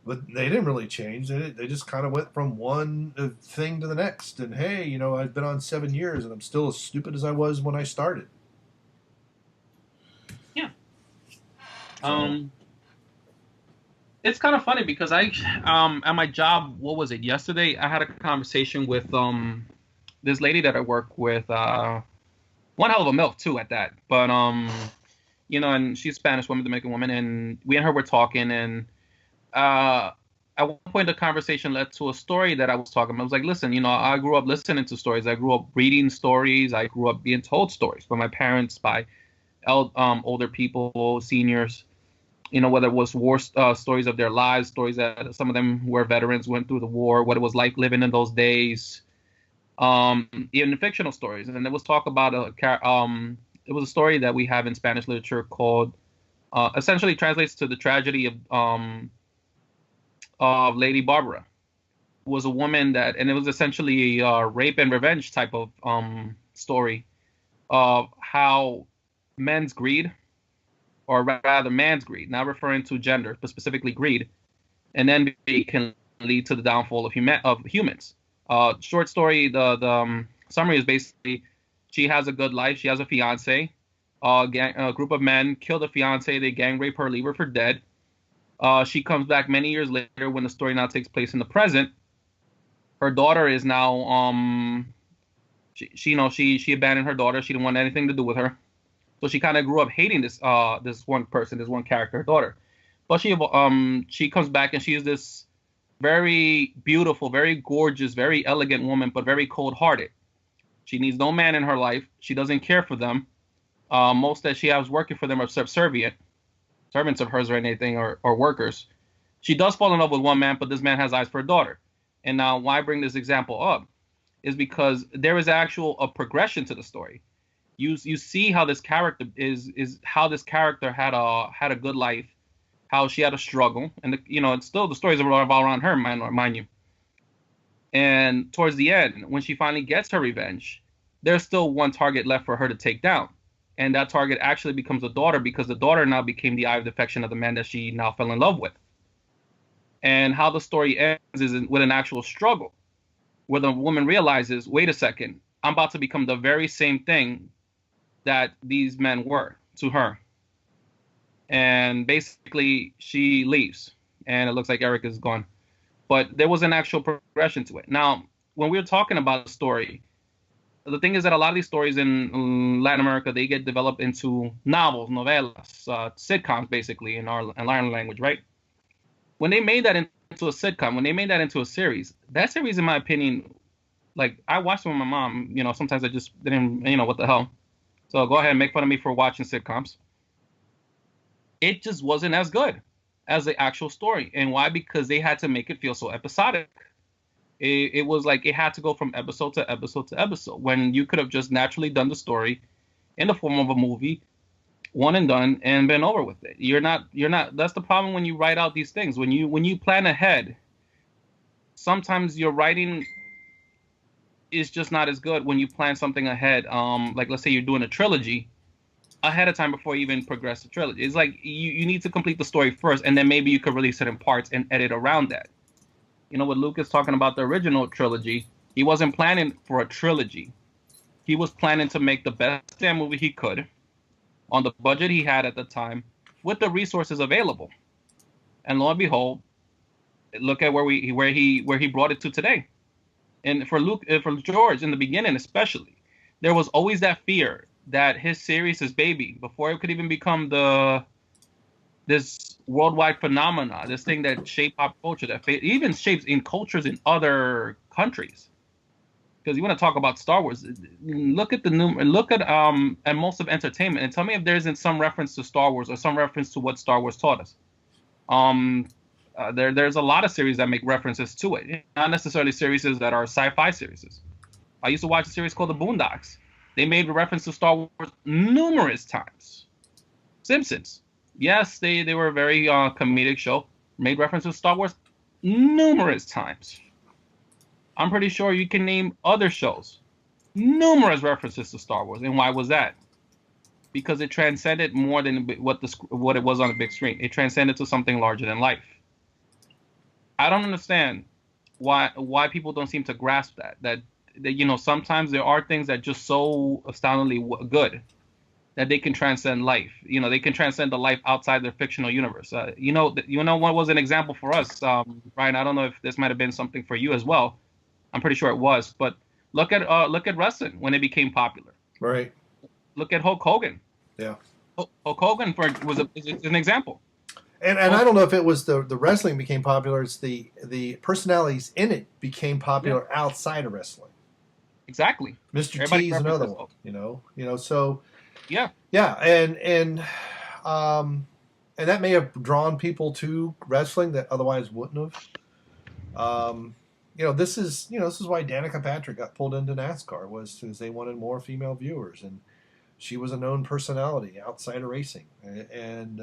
But they didn't really change. They just kind of went from one thing to the next. And hey, you know, I've been on 7 years, and I'm still as stupid as I was when I started. Yeah. So, It's kind of funny because I at my job, what was it, yesterday, I had a conversation with this lady that I work with, one hell of a milf too at that, but you know, and she's Spanish woman, Dominican woman, and we and her were talking, and at one point the conversation led to a story that I was talking about. I was like, listen, you know, I grew up listening to stories, I grew up reading stories, I grew up being told stories by my parents, by older people, seniors. You know, whether it was war stories of their lives, stories that some of them were veterans, went through the war, what it was like living in those days, even fictional stories. And there was talk about it was a story that we have in Spanish literature called, essentially translates to the tragedy of Lady Barbara. It was a woman that, and it was essentially a rape and revenge type of story of how men's greed, or rather man's greed, not referring to gender, but specifically greed, and then it can lead to the downfall of humans. Short story, the summary is basically she has a good life, she has a fiance, a group of men kill the fiance, they gang rape her, leave her for dead. She comes back many years later when the story now takes place in the present. Her daughter is now, she abandoned her daughter, she didn't want anything to do with her. So she kind of grew up hating this one person, this one character, her daughter. But she comes back and she is this very beautiful, very gorgeous, very elegant woman, but very cold-hearted. She needs no man in her life. She doesn't care for them. Most that she has working for them are subservient, servants of hers or anything, or workers. She does fall in love with one man, but this man has eyes for her daughter. And now why bring this example up is because there is a progression to the story. You see how this character is how this character had a good life, how she had a struggle, and it's still the stories revolve around her, mind you. And towards the end, when she finally gets her revenge, there's still one target left for her to take down, and that target actually becomes the daughter, because the daughter now became the eye of affection of the man that she now fell in love with. And how the story ends is with an actual struggle, where the woman realizes, wait a second, I'm about to become the very same thing that these men were to her. And basically she leaves, and it looks like Eric is gone. But there was an actual progression to it. Now, when we were talking about the story, the thing is that a lot of these stories in Latin America, they get developed into novels, novelas, sitcoms, basically, in our language, right? When they made that into a sitcom, when they made that into a series, that series, in my opinion, like, I watched it with my mom, sometimes I just didn't, what the hell. So go ahead and make fun of me for watching sitcoms. It just wasn't as good as the actual story. And why? Because they had to make it feel so episodic. It was like it had to go from episode to episode to episode, when you could have just naturally done the story in the form of a movie, one and done, and been over with it. You're not. That's the problem when you write out these things. When you plan ahead, sometimes your writing is just not as good when you plan something ahead. Like, let's say you're doing a trilogy ahead of time before you even progress the trilogy. It's like you need to complete the story first, and then maybe you could release it in parts and edit around that. with Lucas talking about the original trilogy, he wasn't planning for a trilogy. He was planning to make the best damn movie he could on the budget he had at the time with the resources available. And lo and behold, look at where he brought it to today. And for George in the beginning especially, there was always that fear that his series, his baby, before it could even become this worldwide phenomena, this thing that shaped pop culture, that even shapes in cultures in other countries. Because you want to talk about Star Wars, look at at most of entertainment, and tell me if there isn't some reference to Star Wars or some reference to what Star Wars taught us. There's a lot of series that make references to it, not necessarily series that are sci-fi series. I used to watch a series called The Boondocks. They made reference to Star Wars numerous times. Simpsons, yes, they were a very comedic show. Made reference to Star Wars numerous times. I'm pretty sure you can name other shows, numerous references to Star Wars. And why was that? Because it transcended more than what it was on the big screen. It transcended to something larger than life. I don't understand why people don't seem to grasp that sometimes there are things that just so astoundingly good that they can transcend life. They can transcend the life outside their fictional universe. What was an example for us, Ryan? I don't know if this might have been something for you as well. I'm pretty sure it was, but look at wrestling when it became popular. Right. Look at Hulk Hogan. Yeah. Hulk Hogan is an example. And I don't know if it was the wrestling became popular. It's the personalities in it became popular outside of wrestling. Exactly. Mr. T is another one. So yeah, and that may have drawn people to wrestling that otherwise wouldn't have. This is why Danica Patrick got pulled into NASCAR, was because they wanted more female viewers, and she was a known personality outside of racing, and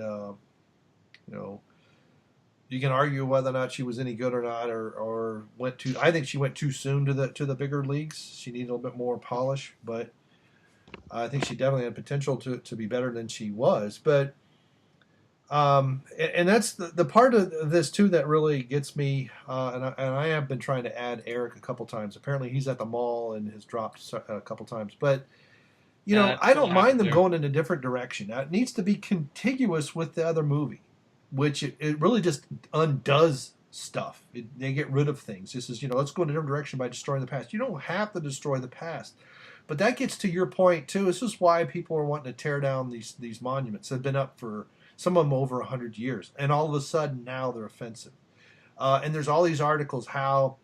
you can argue whether or not she was any good or not, or went too. I think she went too soon to the bigger leagues. She needed a little bit more polish, but I think she definitely had potential to be better than she was. But and that's the part of this too that really gets me. And I have been trying to add Eric a couple times. Apparently, he's at the mall and has dropped a couple times, but. I don't mind them going in a different direction. Now, it needs to be contiguous with the other movie, which it really just undoes stuff. They get rid of things. This is, let's go in a different direction by destroying the past. You don't have to destroy the past. But that gets to your point, too. This is why people are wanting to tear down these monuments. They've been up for, some of them, over 100 years. And all of a sudden, now they're offensive. And there's all these articles how...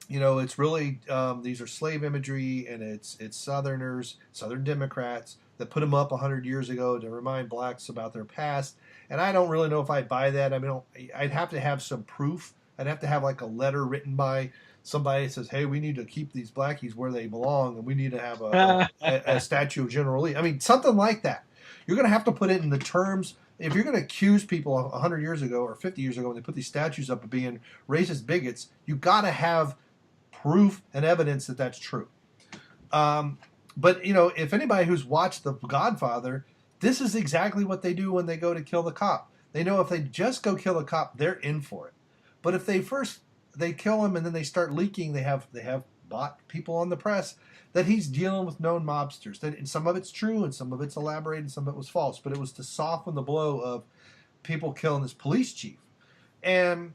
it's really these are slave imagery, and it's Southerners, Southern Democrats that put them up 100 years ago to remind blacks about their past. And I don't really know if I buy that. I mean, I'd have to have some proof. I'd have to have like a letter written by somebody that says, "Hey, we need to keep these blackies where they belong, and we need to have a statue of General Lee." I mean, something like that. You're going to have to put it in the terms. If you're going to accuse people 100 years ago or 50 years ago when they put these statues up of being racist bigots, you got to have proof and evidence that that's true. But if anybody who's watched The Godfather, this is exactly what they do when they go to kill the cop. They know if they just go kill the cop, they're in for it. But if they kill him and then they start leaking, they have bought people on the press that he's dealing with known mobsters. That some of it's true and some of it's elaborated, some of it was false. But it was to soften the blow of people killing this police chief. And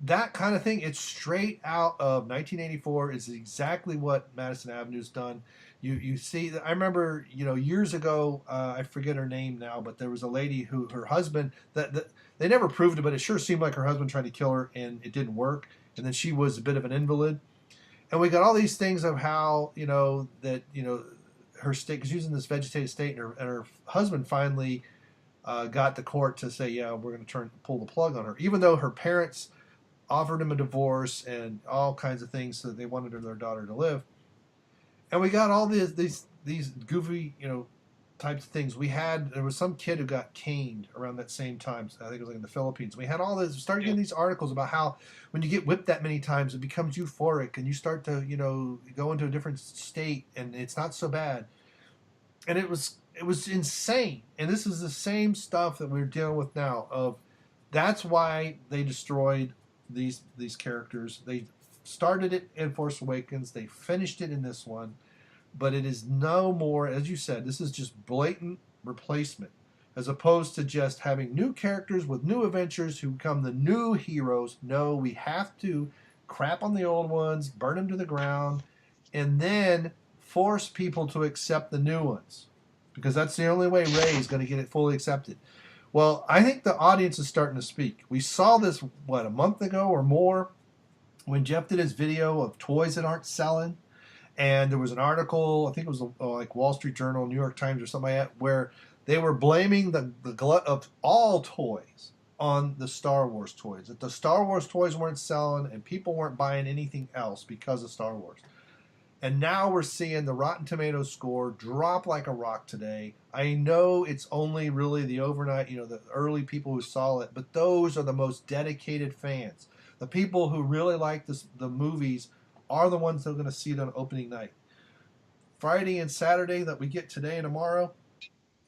that kind of thing, it's straight out of 1984. Is exactly what Madison Avenue's done. You see, I remember, years ago, I forget her name now, but there was a lady who her husband, that they never proved it, but it sure seemed like her husband tried to kill her, and it didn't work. And then she was a bit of an invalid. And we got all these things of how, her state, because she was in this vegetative state, and her husband finally got the court to say, yeah, we're going to pull the plug on her, even though her parents offered him a divorce and all kinds of things so that they wanted their daughter to live. And we got all these goofy, types of things. There was some kid who got caned around that same time. I think it was like in the Philippines. We had all this, started getting these articles about how when you get whipped that many times, it becomes euphoric and you start to, go into a different state and it's not so bad. And it was insane. And this is the same stuff that we're dealing with now. That's why they destroyed these characters. They started it in Force Awakens. They finished it in this one, but it is no more, as you said, this is just blatant replacement, as opposed to just having new characters with new adventures who become the new heroes. No, we have to crap on the old ones, burn them to the ground, and then force people to accept the new ones, because that's the only way Rey is going to get it fully accepted. Well, I think the audience is starting to speak. We saw this, a month ago or more, when Jeff did his video of toys that aren't selling. And there was an article, I think it was like Wall Street Journal, New York Times, or something like that, where they were blaming the glut of all toys on the Star Wars toys. That the Star Wars toys weren't selling and people weren't buying anything else because of Star Wars. And now we're seeing the Rotten Tomatoes score drop like a rock today. I know it's only really the overnight, the early people who saw it, but those are the most dedicated fans. The people who really like the movies are the ones that are going to see it on opening night. Friday and Saturday that we get today and tomorrow,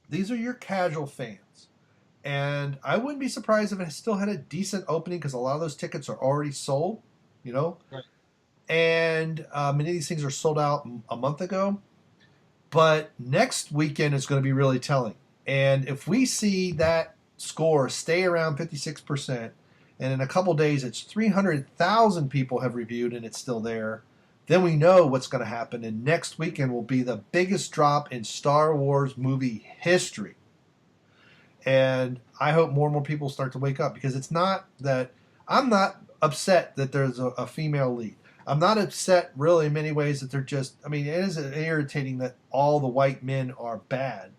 these are your casual fans. And I wouldn't be surprised if it still had a decent opening, because a lot of those tickets are already sold, Right. And many of these things are sold out a month ago. But next weekend is going to be really telling. And if we see that score stay around 56%, and in a couple days it's 300,000 people have reviewed and it's still there, then we know what's going to happen. And next weekend will be the biggest drop in Star Wars movie history. And I hope more and more people start to wake up, because it's not that I'm not upset that there's a female lead. I'm not upset really in many ways that they're just, it is irritating that all the white men are bad.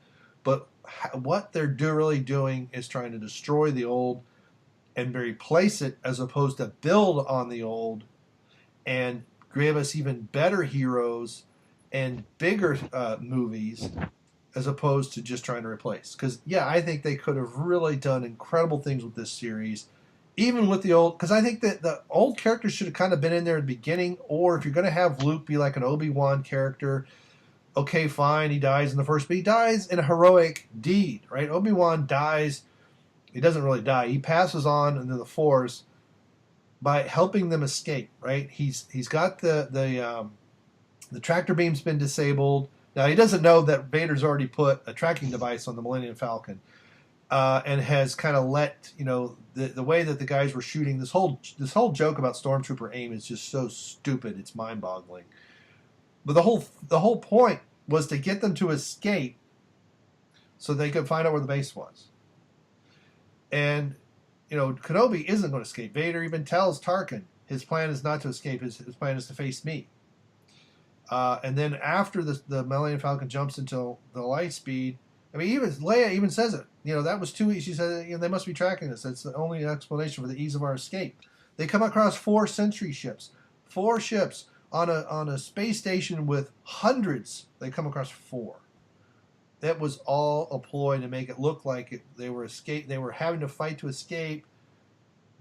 But what they're really doing is trying to destroy the old and replace it, as opposed to build on the old and give us even better heroes and bigger movies, as opposed to just trying to replace. Because, I think they could have really done incredible things with this series, even with the old, because I think that the old characters should have kind of been in there at the beginning. Or if you're going to have Luke be like an Obi-Wan character, okay, fine, he dies in the first, but he dies in a heroic deed, right? Obi-Wan dies, he doesn't really die, he passes on into the Force by helping them escape, right? He's got the tractor beam's been disabled. Now, he doesn't know that Vader's already put a tracking device on the Millennium Falcon, and has kind of let, the way that the guys were shooting, this whole joke about Stormtrooper aim is just so stupid, it's mind-boggling. But the whole point was to get them to escape so they could find out where the base was. And, Kenobi isn't going to escape. Vader even tells Tarkin his plan is not to escape, his plan is to face me. And then after the Millennium Falcon jumps into the light speed, even Leia even says it. That was too easy. She said, they must be tracking us. That's the only explanation for the ease of our escape. They come across 4 sentry ships. 4 ships on a space station with hundreds. They come across 4. That was all a ploy to make it look like they were having to fight to escape,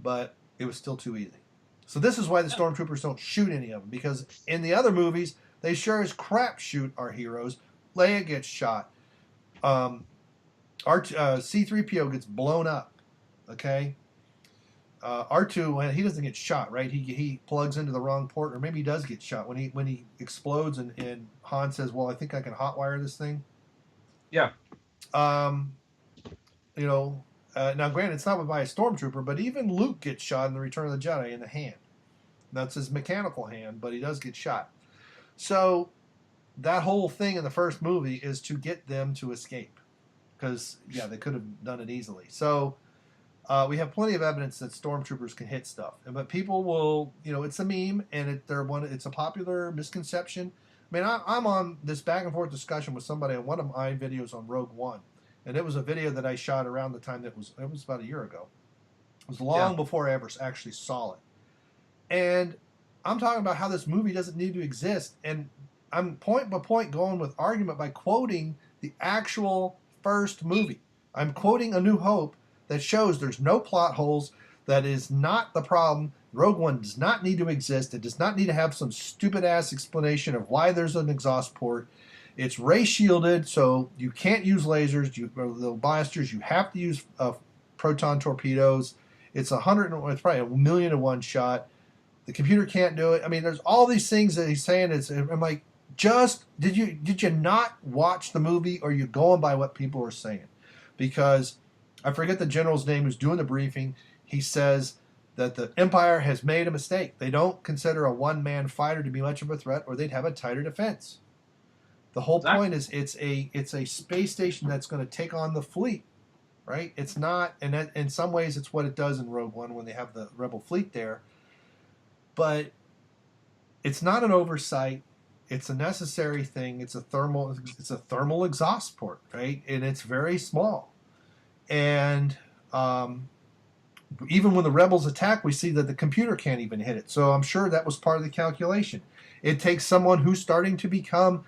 but it was still too easy. So this is why the Stormtroopers don't shoot any of them, because in the other movies, they sure as crap shoot our heroes. Leia gets shot. C-3PO gets blown up. Okay? R2, he doesn't get shot, right? He plugs into the wrong port, or maybe he does get shot when he explodes, and Han says, "Well, I think I can hotwire this thing." Yeah. Now granted, it's not by a stormtrooper, but even Luke gets shot in the Return of the Jedi in the hand. That's his mechanical hand, but he does get shot. So that whole thing in the first movie is to get them to escape, because they could have done it easily. So we have plenty of evidence that stormtroopers can hit stuff, but people will, it's a meme, and it's a popular misconception. I'm on this back and forth discussion with somebody on one of my videos on Rogue One, and it was a video that I shot around the time it was about a year ago. It was long before I ever actually saw it, and I'm talking about how this movie doesn't need to exist, and I'm point by point going with argument by quoting the actual first movie. I'm quoting A New Hope that shows there's no plot holes. That is not the problem. Rogue One does not need to exist. It does not need to have some stupid-ass explanation of why there's an exhaust port. It's ray-shielded, so you can't use lasers, the blasters. You have to use proton torpedoes. It's it's probably a million to one shot. The computer can't do it. I mean, there's all these things that he's saying. I'm like, did you not watch the movie, or are you going by what people are saying? Because I forget the general's name who's doing the briefing. He says that the Empire has made a mistake. They don't consider a one-man fighter to be much of a threat, or they'd have a tighter defense. The whole point is it's a space station that's going to take on the fleet, right? It's not, and that, in some ways it's what it does in Rogue One when they have the Rebel fleet there. But it's not an oversight. It's a necessary thing. It's a thermal exhaust port, right? And it's very small. And even when the rebels attack, we see that the computer can't even hit it. So I'm sure that was part of the calculation. It takes someone who's starting to become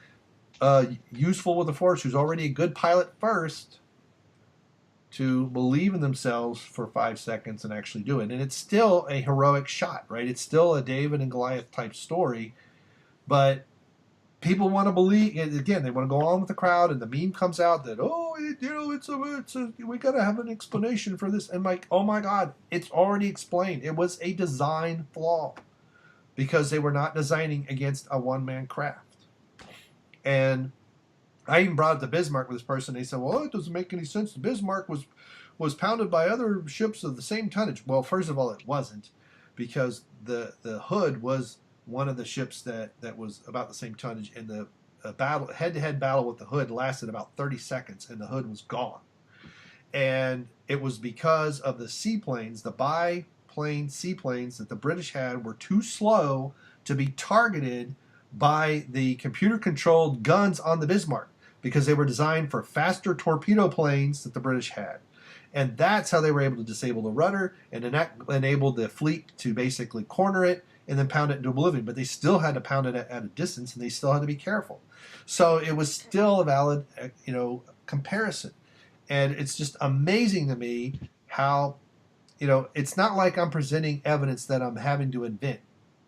useful with the Force, who's already a good pilot first, to believe in themselves for 5 seconds and actually do it. And it's still a heroic shot, right? It's still a David and Goliath type story, but people want to believe, again, they want to go on with the crowd, and the meme comes out that, we got to have an explanation for this. And like, oh my God, it's already explained. It was a design flaw because they were not designing against a one-man craft. And I even brought up the Bismarck with this person. They said, well, it doesn't make any sense. The Bismarck was pounded by other ships of the same tonnage. Well, first of all, it wasn't, because the Hood was one of the ships that was about the same tonnage, and the head-to-head battle with the Hood lasted about 30 seconds, and the Hood was gone. And it was because of the seaplanes, the biplane seaplanes that the British had, were too slow to be targeted by the computer-controlled guns on the Bismarck, because they were designed for faster torpedo planes that the British had. And that's how they were able to disable the rudder, and then that enabled the fleet to basically corner it and then pound it into oblivion. But they still had to pound it at a distance, and they still had to be careful. So it was still a valid, comparison. And it's just amazing to me how, it's not like I'm presenting evidence that I'm having to invent.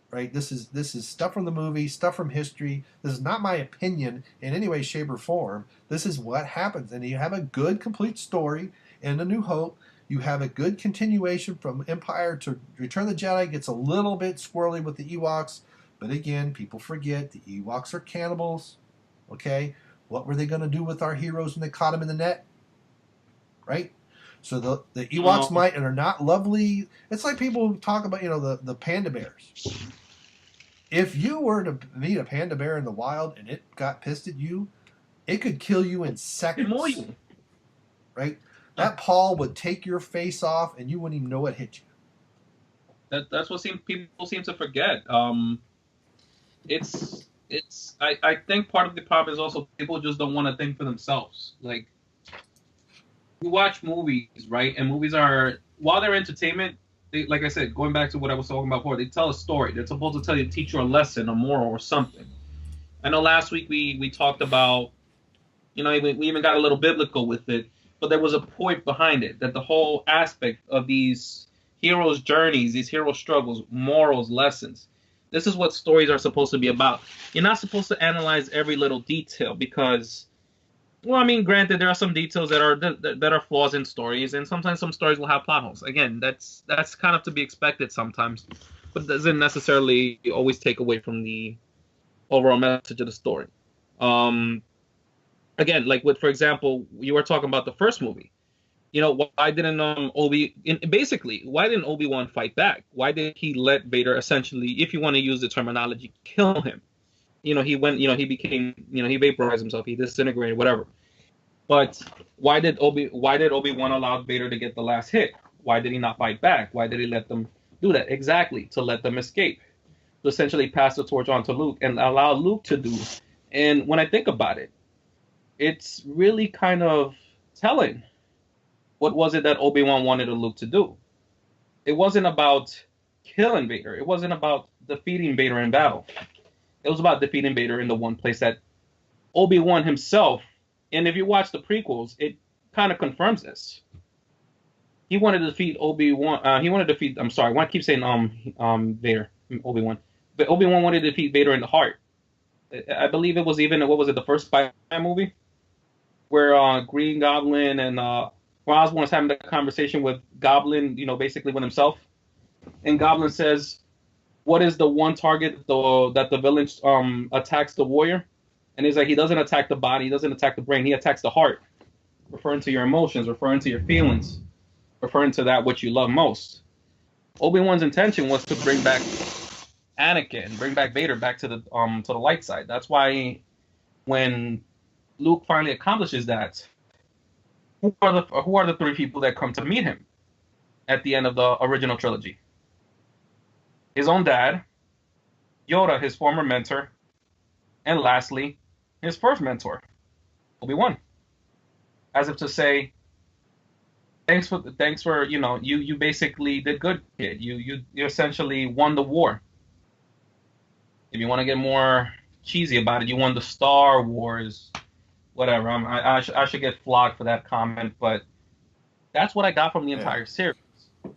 Right? This is stuff from the movie, stuff from history. This is not my opinion in any way, shape, or form. This is what happens. And you have a good, complete story in A New Hope. You have a good continuation from Empire to Return of the Jedi. It gets a little bit squirrely with the Ewoks. But again, people forget the Ewoks are cannibals. Okay? What were they going to do with our heroes when they caught them in the net? Right? So the Ewoks might and are not lovely. It's like people talk about, the panda bears. If you were to meet a panda bear in the wild and it got pissed at you, it could kill you in seconds. Right? That paw would take your face off and you wouldn't even know what hit you. That's what people seem to forget. I think part of the problem is also people just don't want to think for themselves. Like, you watch movies, right? And movies are, while they're entertainment, like I said, going back to what I was talking about before, they tell a story. They're supposed to teach you a lesson, a moral, or something. I know last week we talked about, we even got a little biblical with it, but there was a point behind it, that the whole aspect of these heroes' journeys, these hero struggles, morals, lessons, this is what stories are supposed to be about. You're not supposed to analyze every little detail because, well, I mean, granted, there are some details that are flaws in stories, and sometimes some stories will have plot holes. Again, that's kind of to be expected sometimes, but it doesn't necessarily always take away from the overall message of the story. Again, like for example, you were talking about the first movie. Why didn't why didn't Obi-Wan fight back? Why did he let Vader essentially, if you want to use the terminology, kill him? He went, he became, he vaporized himself, he disintegrated, whatever. But why did Obi-Wan allow Vader to get the last hit? Why did he not fight back? Why did he let them do that? Exactly, to let them escape. To essentially pass the torch on to Luke and allow Luke to do. And when I think about it, it's really kind of telling. What was it that Obi-Wan wanted Luke to do? It wasn't about killing Vader. It wasn't about defeating Vader in battle. It was about defeating Vader in the one place that Obi-Wan himself, and if you watch the prequels, it kind of confirms this. He wanted to defeat Obi-Wan. I'm sorry, I want to keep saying Vader, Obi-Wan. But Obi-Wan wanted to defeat Vader in the heart. I believe it was even, the first Spider-Man movie? Where Green Goblin and where Osborn's having that conversation with Goblin, basically with himself, and Goblin says, "What is the one target that the villain attacks the warrior?" And he's like, he doesn't attack the body, he doesn't attack the brain, he attacks the heart, referring to your emotions, referring to your feelings, referring to that which you love most. Obi-Wan's intention was to bring back Anakin, bring back Vader back to the light side. That's why when Luke finally accomplishes that, who are the three people that come to meet him at the end of the original trilogy? His own dad, Yoda, his former mentor, and lastly, his first mentor, Obi-Wan. As if to say, thanks for you basically did good, kid. You essentially won the war. If you want to get more cheesy about it, you won the Star Wars, whatever. I should get flogged for that comment, but that's what I got from the entire series.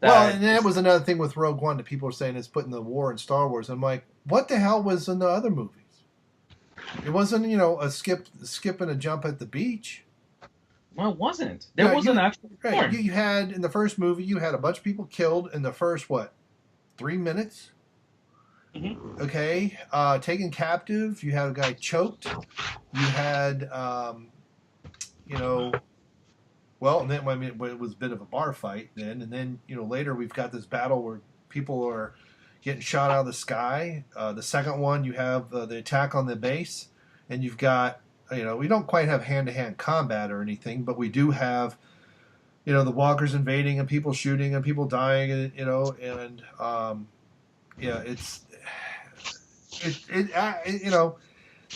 Well, and that was another thing with Rogue One that people were saying is putting the war in Star Wars. I'm like, what the hell was in the other movies? It wasn't, a skip and a jump at the beach. Well, it wasn't. There was an actual war. Right. You had, in the first movie, you had a bunch of people killed in the first, 3 minutes? Mm-hmm. Okay. Taken captive. You had a guy choked. You had, well, and then it was a bit of a bar fight then. And then, later we've got this battle where people are getting shot out of the sky. The second one, you have the attack on the base. And you've got, we don't quite have hand-to-hand combat or anything, but we do have, the walkers invading and people shooting and people dying, and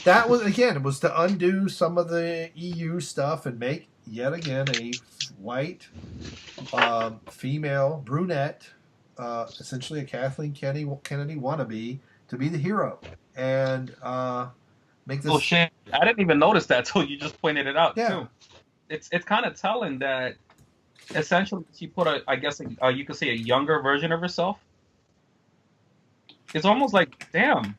that was, again, it was to undo some of the EU stuff and make, yet again, a white, female, brunette, essentially a Kathleen Kennedy wannabe, to be the hero. And make this... Oh, shit. I didn't even notice that until you just pointed it out, yeah. too. It's kind of telling that, essentially, she put you could say a younger version of herself. It's almost like, damn.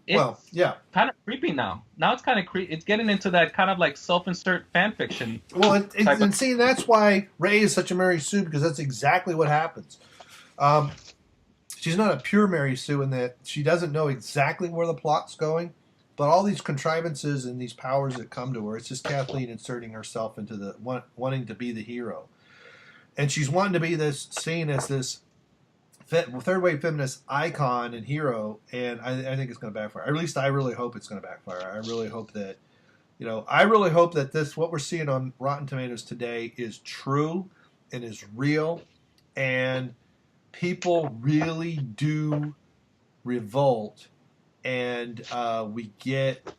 It's kind of creepy now. Now it's kind of creepy. It's getting into that kind of like self-insert fan fiction. Well, and see, that's why Rey is such a Mary Sue, because that's exactly what happens. She's not a pure Mary Sue in that she doesn't know exactly where the plot's going, but all these contrivances and these powers that come to her, it's just Kathleen inserting herself into the wanting to be the hero. And she's wanting to be seen as this third-wave feminist icon and hero, and I think it's going to backfire. At least I really hope it's going to backfire. I really hope that, what we're seeing on Rotten Tomatoes today is true and is real, and people really do revolt, and we get,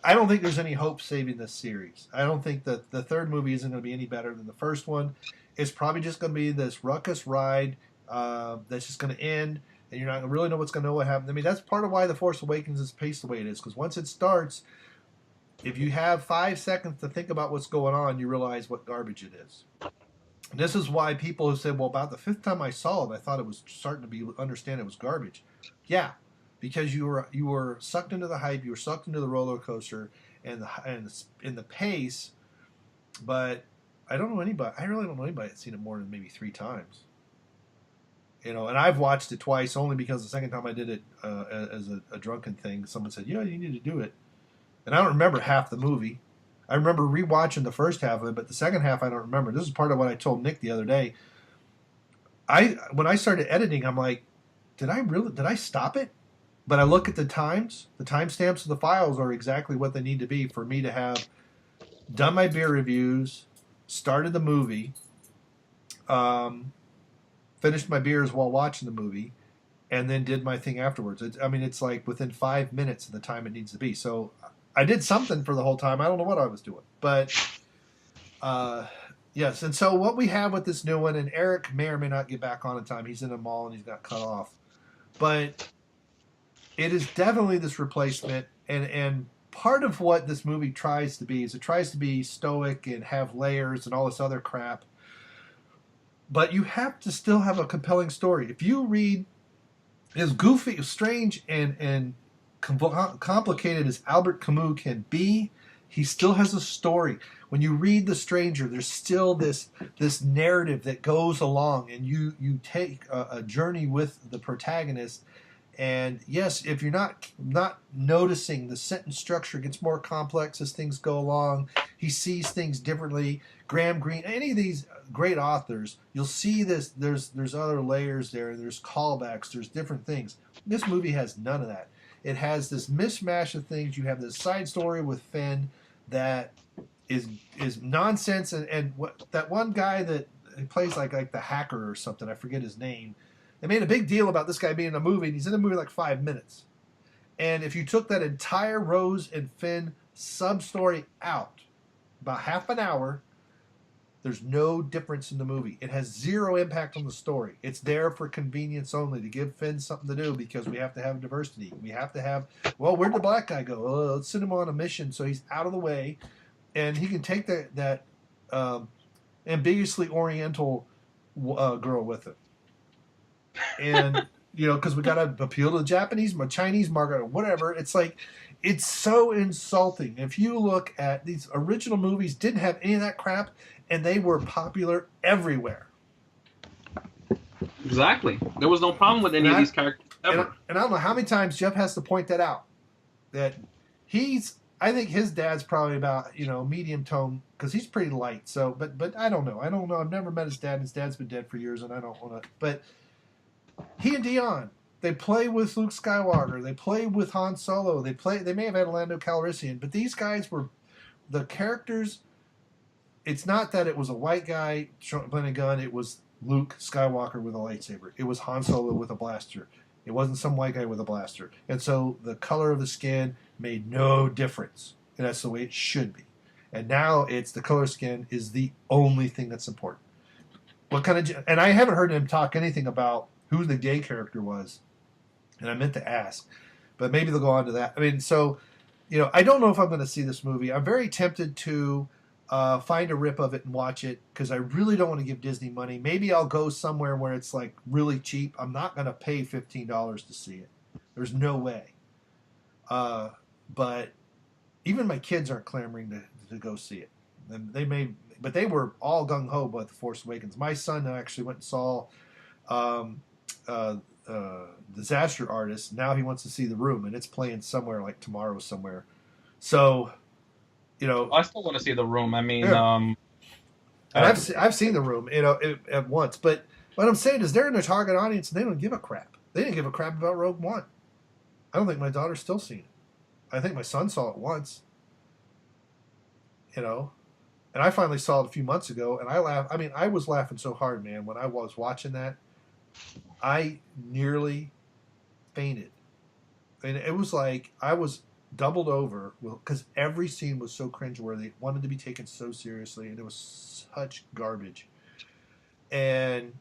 I don't think there's any hope saving this series. I don't think that the third movie isn't going to be any better than the first one. It's probably just going to be this ruckus ride that's just going to end, and you're not going to really know what's going to know what happened. I mean, that's part of why The Force Awakens is paced the way it is, because once it starts, if you have 5 seconds to think about what's going on, you realize what garbage it is. And this is why people have said, well, about the 5th time I saw it, I thought it was starting to understand it was garbage. Yeah, because you were sucked into the hype, you were sucked into the roller coaster and the pace, but I really don't know anybody that's seen it more than maybe 3 times. And I've watched it twice only because the second time I did it as a drunken thing, someone said, you need to do it. And I don't remember half the movie. I remember rewatching the first half of it, but the second half I don't remember. This is part of what I told Nick the other day. When I started editing, I'm like, did I stop it? But I look at the timestamps of the files are exactly what they need to be for me to have done my beer reviews, started the movie, finished my beers while watching the movie, and then did my thing afterwards. It's like within 5 minutes of the time it needs to be. So I did something for the whole time. I don't know what I was doing. But, yes. And so what we have with this new one, and Eric may or may not get back on in time. He's in a mall and he's got cut off. But it is definitely this replacement. And part of what this movie tries to be is it tries to be stoic and have layers and all this other crap. But you have to still have a compelling story. If you read, as strange, and complicated as Albert Camus can be, he still has a story. When you read The Stranger, there's still this narrative that goes along, and you take a journey with the protagonist. And yes, if you're not noticing, the sentence structure gets more complex as things go along. He sees things differently. Graham Greene, any of these great authors, you'll see this. There's other layers there. There's callbacks. There's different things. This movie has none of that. It has this mishmash of things. You have this side story with Finn that is nonsense, and what that one guy that plays like the hacker or something. I forget his name. They made a big deal about this guy being in a movie, and he's in the movie like 5 minutes. And if you took that entire Rose and Finn sub-story out, about half an hour, there's no difference in the movie. It has zero impact on the story. It's there for convenience only, to give Finn something to do, because we have to have diversity. We have to have, well, where'd the black guy go? Let's send him on a mission so he's out of the way, and he can take that ambiguously Oriental girl with him. And because we got to appeal to the Japanese, Chinese market, or whatever. It's like, it's so insulting. If you look at these original movies, didn't have any of that crap, and they were popular everywhere. Exactly. There was no problem with any of these characters ever. And I don't know how many times Jeff has to point that out. That I think his dad's probably about medium tone, because he's pretty light. So, but I don't know. I've never met his dad. His dad's been dead for years, and I don't want to. But he and Dion, they play with Luke Skywalker. They play with Han Solo. They may have had Lando Calrissian, but these guys were the characters. It's not that it was a white guy playing a gun. It was Luke Skywalker with a lightsaber. It was Han Solo with a blaster. It wasn't some white guy with a blaster. And so the color of the skin made no difference. And that's the way it should be. And now it's the color skin is the only thing that's important. And I haven't heard him talk anything about who the gay character was. And I meant to ask. But maybe they'll go on to that. I mean, so, I don't know if I'm going to see this movie. I'm very tempted to find a rip of it and watch it, because I really don't want to give Disney money. Maybe I'll go somewhere where it's like really cheap. I'm not going to pay $15 to see it. There's no way. But even my kids aren't clamoring to go see it. And but they were all gung ho about The Force Awakens. My son actually went and saw Disaster Artist. Now he wants to see The Room, and it's playing somewhere like tomorrow somewhere. So, I still want to see The Room. I mean, yeah. And I've seen The Room, at once. But what I'm saying is, they're in their target audience, and they don't give a crap. They didn't give a crap about Rogue One. I don't think my daughter's still seen it. I think my son saw it once. And I finally saw it a few months ago, and I laughed. I mean, I was laughing so hard, man, when I was watching that. I nearly fainted. And it was like I was doubled over, because every scene was so cringeworthy. It wanted to be taken so seriously, and it was such garbage. And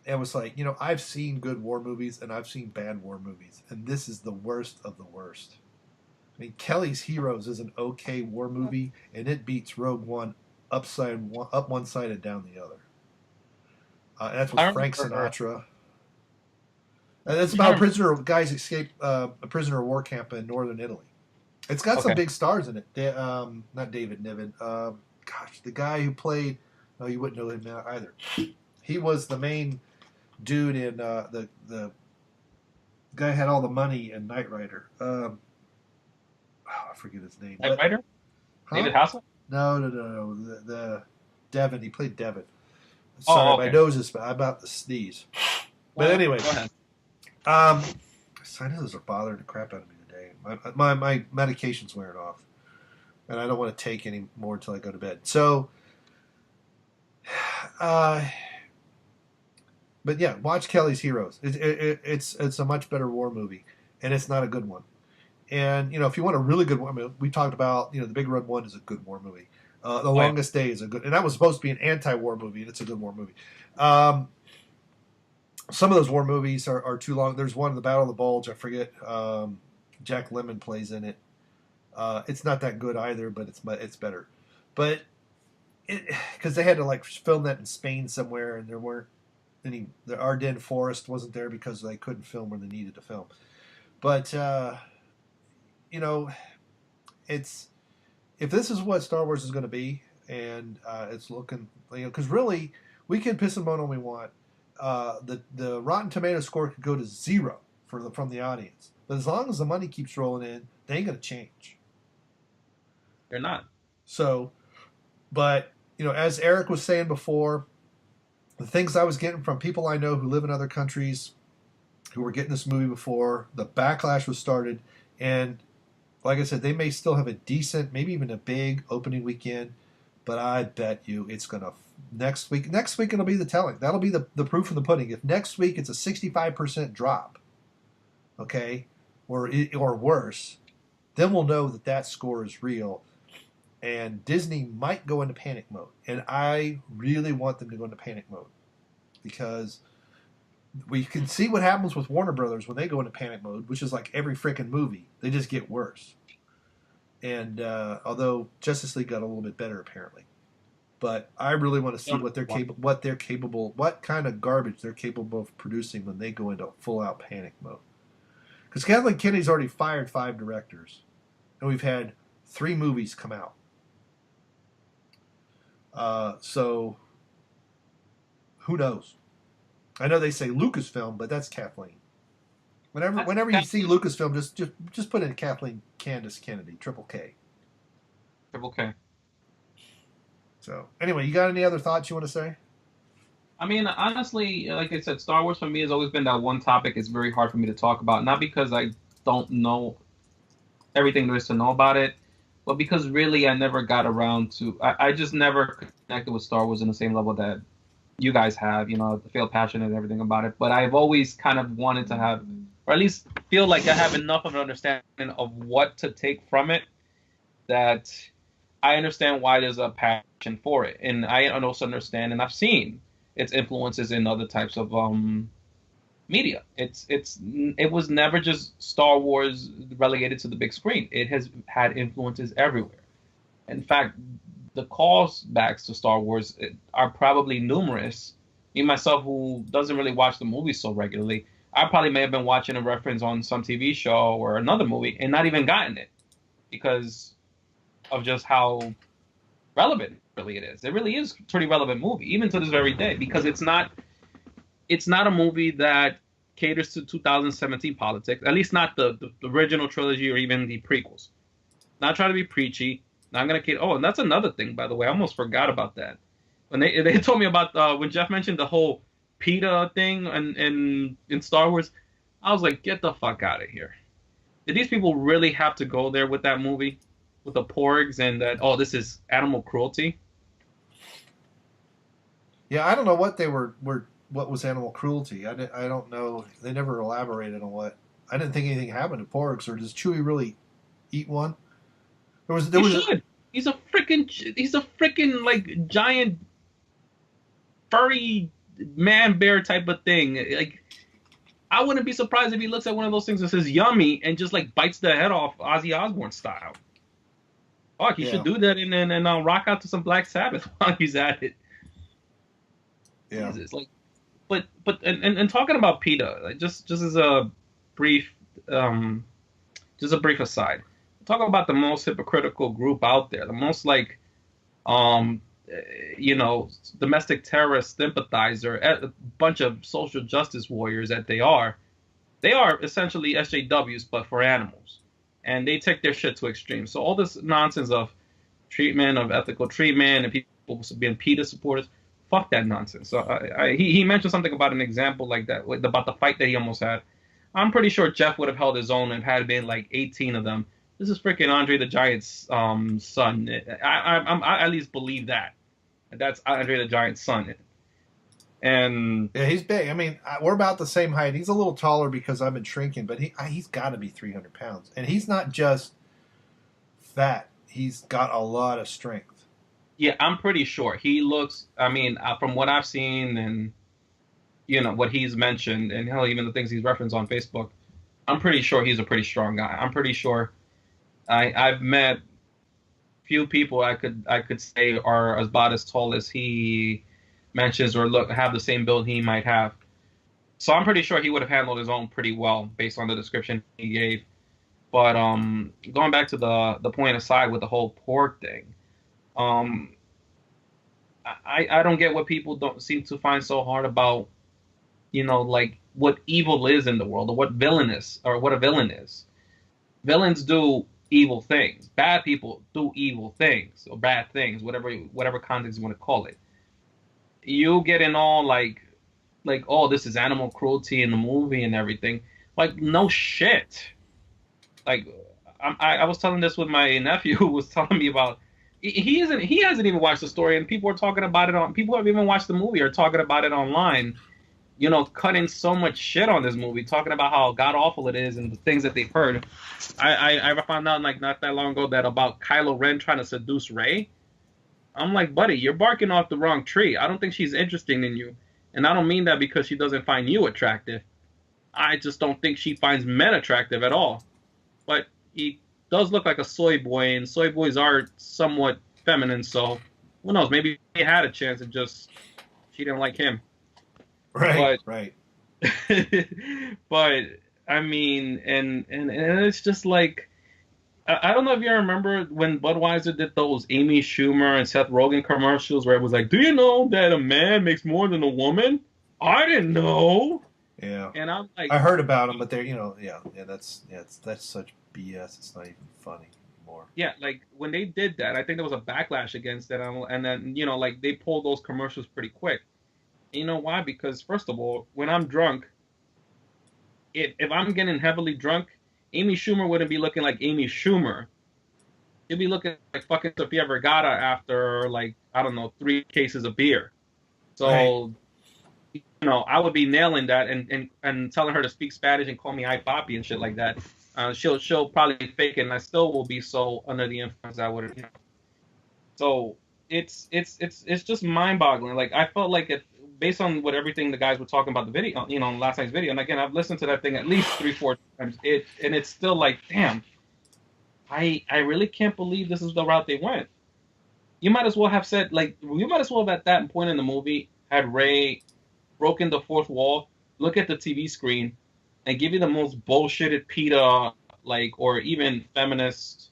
it was like, I've seen good war movies, and I've seen bad war movies, and this is the worst of the worst. I mean, Kelly's Heroes is an okay war movie, and it beats Rogue One up one side and down the other. And that's with Frank Sinatra. And it's about guys escape a prisoner of war camp in northern Italy. It's got some big stars in it. Not David Niven. The guy who played. No, you wouldn't know him now either. He was the main dude in the guy who had all the money in Knight Rider. I forget his name. Knight Rider? Huh? David Hasselhoff? No. The Devin. He played Devin. Sorry, my nose is about to sneeze. But anyway, go ahead. Sinuses are bothering the crap out of me today. My medication's wearing off, and I don't want to take any more until I go to bed. So, but yeah, watch Kelly's Heroes. It's a much better war movie, and it's not a good one. And if you want a really good one, I mean, we talked about The Big Red One is a good war movie. The Longest Day is a good, and that was supposed to be an anti-war movie, and it's a good war movie. Some of those war movies are too long. There's one, The Battle of the Bulge, I forget. Jack Lemmon plays in it. It's not that good either, but it's better. But because they had to film that in Spain somewhere, and there weren't any. The Ardennes forest wasn't there because they couldn't film where they needed to film. But it's if this is what Star Wars is going to be, and it's looking, because really we can piss and moan all we want. The Rotten Tomato score could go to 0 from the audience, but as long as the money keeps rolling in, they ain't going to change. They're not. So, but as Eric was saying before, the things I was getting from people I know who live in other countries, who were getting this movie before the backlash was started, and like I said, they may still have a decent, maybe even a big opening weekend, but I bet you it's gonna next week it'll be the telling. That'll be the proof of the pudding. If next week it's a 65% drop, okay, or worse, then we'll know that score is real. And Disney might go into panic mode. And I really want them to go into panic mode. Because we can see what happens with Warner Brothers when they go into panic mode, which is like every freaking movie. They just get worse. And although Justice League got a little bit better, apparently. But I really want to see what they're capable, what kind of garbage they're capable of producing when they go into full-out panic mode. Because Kathleen Kennedy's already fired 5 directors. And we've had 3 movies come out. So who knows? I know they say Lucasfilm, but that's Kathleen. Whenever you see Lucasfilm, just put in Kathleen Candace Kennedy, Triple K. Triple K. So anyway, you got any other thoughts you want to say? I mean, honestly, like I said, Star Wars for me has always been that one topic it's very hard for me to talk about. Not because I don't know everything there is to know about it, but because really I never got around to, I just never connected with Star Wars in the same level that you guys have, I feel passionate and everything about it. But I've always kind of wanted to have, or at least feel like I have enough of an understanding of what to take from it that I understand why there's a passion for it. And I also understand, and I've seen its influences in other types of media. It was never just Star Wars relegated to the big screen. It has had influences everywhere. In fact, the callbacks to Star Wars are probably numerous. Me myself, who doesn't really watch the movies so regularly, I probably may have been watching a reference on some TV show or another movie and not even gotten it because of just how relevant really it is. It really is a pretty relevant movie, even to this very day, because it's not a movie that caters to 2017 politics, at least not the original trilogy or even the prequels. Not trying to be preachy. Not going to cater. Oh, and that's another thing, by the way. I almost forgot about that. When they told me about when Jeff mentioned the whole PETA thing in Star Wars, I was like, get the fuck out of here. Did these people really have to go there with that movie? With the porgs and that, oh, this is animal cruelty? Yeah, I don't know what what was animal cruelty. I don't know. They never elaborated on what. I didn't think anything happened to porgs, or does Chewie really eat one? He's a freaking like giant furry man bear type of thing. Like, I wouldn't be surprised if he looks at one of those things that says yummy and just like bites the head off Ozzy Osbourne style. Fuck, he should do that and rock out to some Black Sabbath while he's at it. Yeah. Jesus, like, but talking about PETA, like, just as a brief aside. Talk about the most hypocritical group out there, the most like, domestic terrorist sympathizer, a bunch of social justice warriors that they are. They are essentially SJWs, but for animals. And they take their shit to extremes. So all this nonsense of treatment, of ethical treatment, and people being PETA supporters, fuck that nonsense. So he mentioned something about an example like that, about the fight that he almost had. I'm pretty sure Jeff would have held his own and had been like 18 of them. This is freaking Andre the Giant's son. I at least believe that. That's Andre the Giant's son. And yeah, he's big. I mean, we're about the same height. He's a little taller because I've been shrinking, but he's got to be 300 pounds. And he's not just fat. He's got a lot of strength. Yeah, I'm pretty sure. He looks, I mean, from what I've seen and, what he's mentioned, and hell, even the things he's referenced on Facebook, I'm pretty sure he's a pretty strong guy. I'm pretty sure I've met few people I could say are about as tall as he mentions or have the same build he might have. So I'm pretty sure he would have handled his own pretty well based on the description he gave. But going back to the point aside with the whole pork thing, um, I don't get what people don't seem to find so hard about, like what evil is in the world or what villain is or what a villain is. Villains do evil things. Bad people do evil things or bad things, whatever context you want to call it. You get in all like oh, this is animal cruelty in the movie and everything. Like no shit. Like I was telling this with my nephew who was telling me about he hasn't even watched the story and people are talking about it on people who have even watched the movie are talking about it online, cutting so much shit on this movie, talking about how god awful it is and the things that they've heard. I found out like not that long ago that about Kylo Ren trying to seduce Rey. I'm like, buddy, you're barking off the wrong tree. I don't think she's interesting in you, and I don't mean that because she doesn't find you attractive. I just don't think she finds men attractive at all. But he does look like a soy boy, and soy boys are somewhat feminine, so who knows? Maybe he had a chance and just she didn't like him. Right, But, right. but I mean, and it's just like I don't know if you remember when Budweiser did those Amy Schumer and Seth Rogen commercials where it was like, "Do you know that a man makes more than a woman?" I didn't know. Yeah. And I'm like, I heard about them, but they're, that's such BS. It's not even funny anymore. yeah, like when they did that, I think there was a backlash against it, and then like they pulled those commercials pretty quick. You know why? Because first of all, when I'm drunk, if I'm getting heavily drunk, Amy Schumer wouldn't be looking like Amy Schumer. She'd be looking like fucking Sofia Vergara after like I don't know 3 cases of beer. So. Right. I would be nailing that and telling her to speak Spanish and call me ay papi and shit like that. She'll probably fake it, and I still will be so under the influence I would. So it's just mind boggling. Like I felt like it based on what everything the guys were talking about the video, last night's video. And again, I've listened to that thing at least 3-4 times. It's still like, damn, I really can't believe this is the route they went. You might as well have said at that point in the movie had Rey broken the fourth wall, look at the TV screen, and give you the most bullshitted PETA or even feminist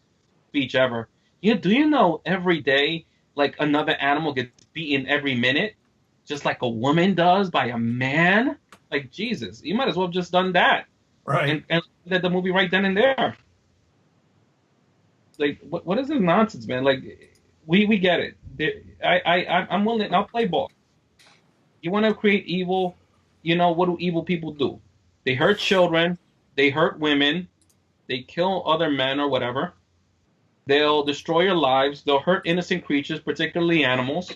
speech ever. Do you know every day like another animal gets beaten every minute, just like a woman does by a man? Like Jesus, you might as well have just done that. Right. And did the movie right then and there. Like what is this nonsense, man? Like we get it. I'm willing. I'll play ball. You want to create evil, what do evil people do? They hurt children, they hurt women, they kill other men or whatever. They'll destroy your lives, they'll hurt innocent creatures, particularly animals,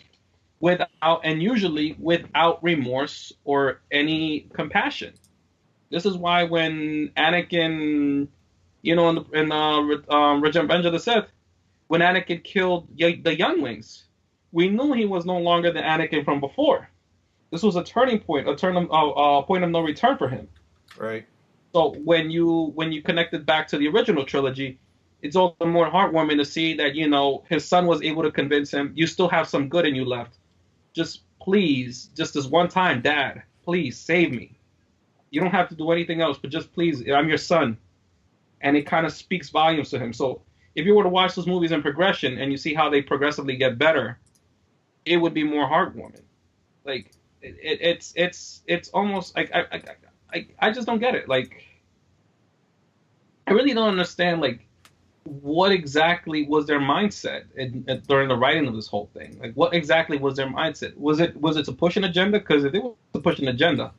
usually without remorse or any compassion. This is why when Anakin, in Revenge of the Sith, when Anakin killed the younglings, we knew he was no longer the Anakin from before. This was a turning point, a point of no return for him. Right. So when you connect it back to the original trilogy, it's all the more heartwarming to see that his son was able to convince him. You still have some good in you left. Just please, just this one time, Dad, please save me. You don't have to do anything else, but just please, I'm your son. And it kind of speaks volumes to him. So if you were to watch those movies in progression and you see how they progressively get better, it would be more heartwarming. Like. It's almost like I just don't get it. Like I really don't understand like what exactly was their mindset during the writing of this whole thing. Like what exactly was their mindset? Was it to push an agenda? Because if it was to push an agenda,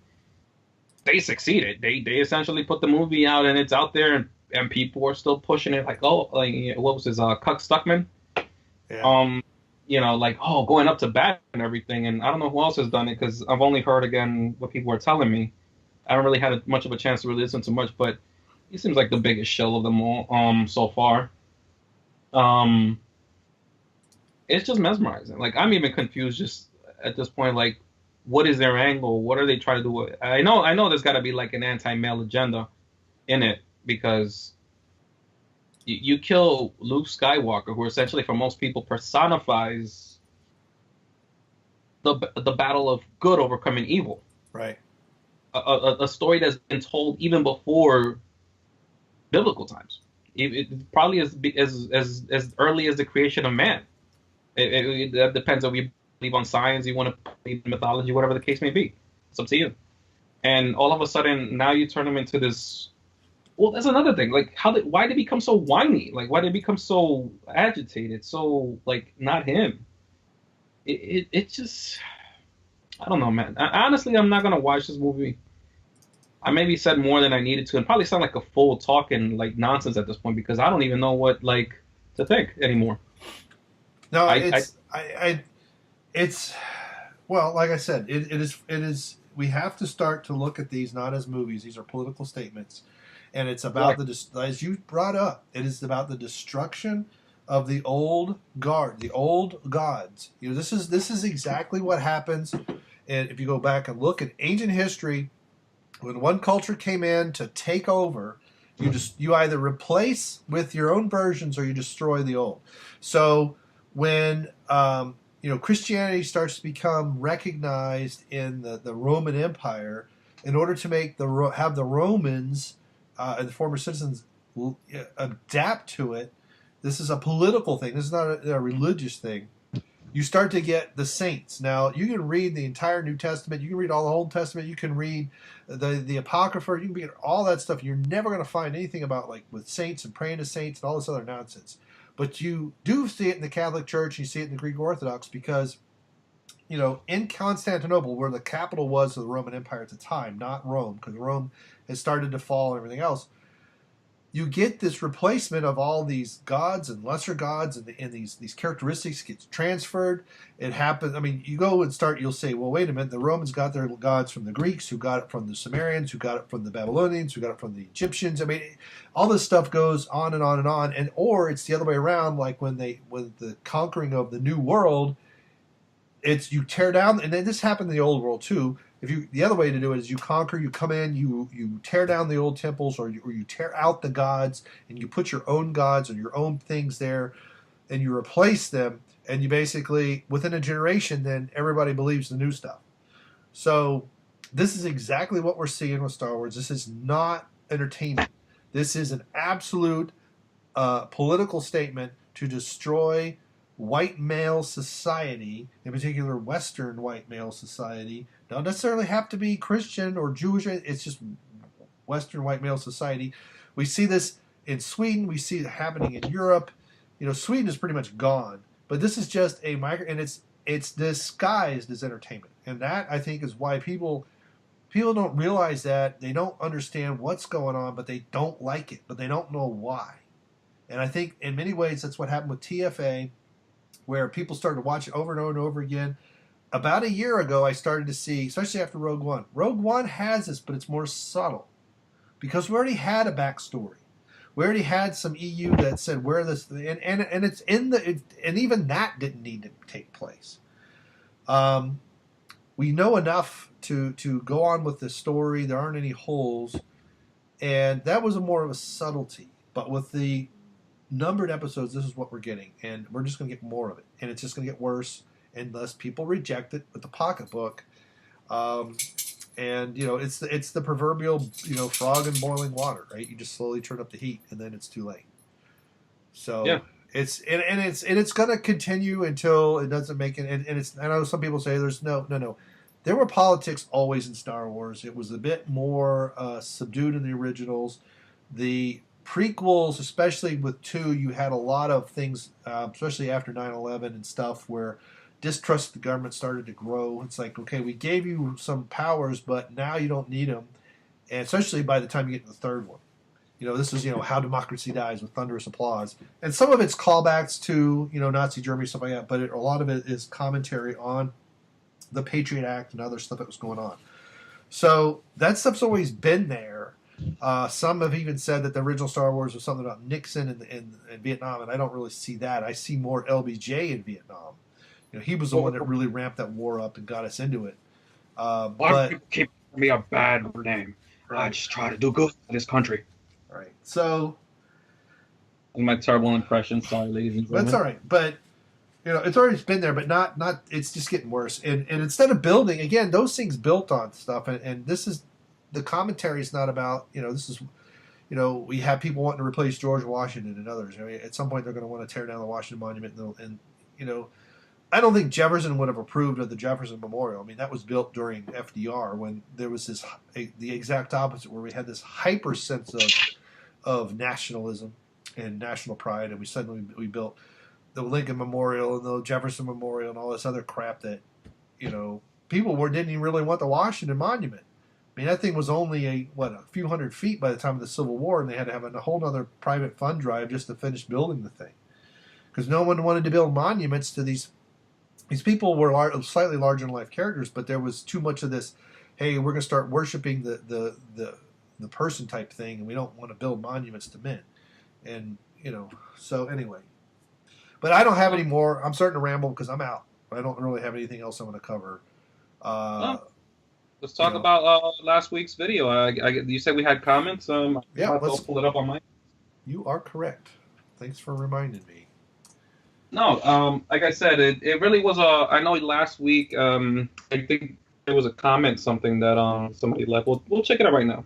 they succeeded. They essentially put the movie out and it's out there and people are still pushing it. Like what was his Cuck Stuckman? Yeah. Going up to bat and everything. And I don't know who else has done it because I've only heard, again, what people are telling me. I haven't really had much of a chance to really listen to much, but he seems like the biggest shell of them all so far. It's just mesmerizing. Like, I'm even confused just at this point, like, what is their angle? What are they trying to do? I know there's got to be, like, an anti-male agenda in it because you kill Luke Skywalker, who essentially for most people personifies the battle of good overcoming evil. Right. A story that's been told even before biblical times. Probably as early as the creation of man. That depends on if you believe on science, you want to believe in mythology, whatever the case may be. It's up to you. And all of a sudden, now you turn him into this. Well, that's another thing. Like, why did he become so whiny? Like, why did he become so agitated? So, like, not him. It just, I don't know, man. Honestly, I'm not gonna watch this movie. I maybe said more than I needed to, and probably sound like a fool talking like nonsense at this point because I don't even know what like to think anymore. No, it's well, like I said, it is. We have to start to look at these not as movies; these are political statements, and it's about as you brought up, it is about the destruction of the old guard, the old gods. You know, this is exactly what happens, and if you go back and look at ancient history. When one culture came in to take over, you either replace with your own versions or you destroy the old. So when Christianity starts to become recognized in the Roman Empire, in order to make have the Romans and the former citizens adapt to it, this is a political thing. This is not a religious thing. You start to get the saints. Now, you can read the entire New Testament. You can read all the Old Testament. You can read the Apocrypha. You can read all that stuff. You're never going to find anything about like with saints and praying to saints and all this other nonsense. But you do see it in the Catholic Church. You see it in the Greek Orthodox because, in Constantinople, where the capital was of the Roman Empire at the time, not Rome, because Rome has started to fall and everything else, you get this replacement of all these gods and lesser gods, and these characteristics get transferred. It happens. I mean, you go and you'll say, well, wait a minute. The Romans got their gods from the Greeks, who got it from the Sumerians, who got it from the Babylonians, who got it from the Egyptians. I mean, all this stuff goes on and on and on. Or it's the other way around, like when the conquering of the New World, you tear down, and then this happened in the Old World too. The other way to do it is you conquer, you come in, you tear down the old temples, or you tear out the gods, and you put your own gods or your own things there, and you replace them, and you basically, within a generation, then everybody believes the new stuff. So this is exactly what we're seeing with Star Wars. This is not entertainment. This is an absolute political statement to destroy white male society, in particular Western white male society. Don't necessarily have to be Christian or Jewish. It's just Western white male society. We see this in Sweden. We see it happening in Europe. Sweden is pretty much gone. But this is just and it's disguised as entertainment. And that, I think, is why people don't realize that. They don't understand what's going on, but they don't like it. But they don't know why. And I think in many ways that's what happened with TFA, where people started to watch it over and over and over again. About a year ago, I started to see, especially after Rogue One. Rogue One has this, but it's more subtle. Because we already had a backstory. We already had some EU that said where this, and it's and even that didn't need to take place. We know enough to go on with the story. There aren't any holes. And that was more of a subtlety. But with the numbered episodes, this is what we're getting, and we're just going to get more of it, and it's just going to get worse unless people reject it with the pocketbook. And it's the proverbial frog in boiling water, right? You just slowly turn up the heat, and then it's too late. So yeah. It's going to continue until it doesn't make it. And it's, I know some people say there's no. There were politics always in Star Wars. It was a bit more subdued in the originals. The prequels, especially with 2, you had a lot of things, especially after 9/11 and stuff, where distrust of the government started to grow. It's like, okay, we gave you some powers, but now you don't need them. And especially by the time you get to the third one. This is, How Democracy Dies with thunderous applause. And some of it's callbacks to, Nazi Germany, stuff like that, but a lot of it is commentary on the Patriot Act and other stuff that was going on. So that stuff's always been there. Some have even said that the original Star Wars was something about Nixon in Vietnam, and I don't really see that. I see more LBJ in Vietnam. He was the one that really ramped that war up and got us into it. Why do you keep me a bad name? Right. I just try to do good for this country. Right. So, my terrible impression, sorry, ladies and gentlemen. That's all right, but it's already been there, but not. It's just getting worse. And instead of building again, those things built on stuff, and this is. The commentary is not about, this is, we have people wanting to replace George Washington and others. I mean, at some point, they're going to want to tear down the Washington Monument, and I don't think Jefferson would have approved of the Jefferson Memorial. I mean, that was built during FDR when there was the exact opposite, where we had this hyper sense of nationalism and national pride, and we built the Lincoln Memorial and the Jefferson Memorial and all this other crap that people didn't even really want the Washington Monument. I mean, that thing was only a few hundred feet by the time of the Civil War, and they had to have a whole other private fund drive just to finish building the thing, because no one wanted to build monuments to these people were slightly larger than life characters, but there was too much of this. Hey, we're going to start worshiping the person type thing, and we don't want to build monuments to men, and So anyway, but I don't have any more. I'm starting to ramble because I'm out. I don't really have anything else I want to cover. Let's talk about last week's video. You said we had comments. Yeah, let's pull it up on my. You are correct. Thanks for reminding me. No, like I said, it really was I know last week, I think there was a comment, something that somebody left. We'll check it out right now.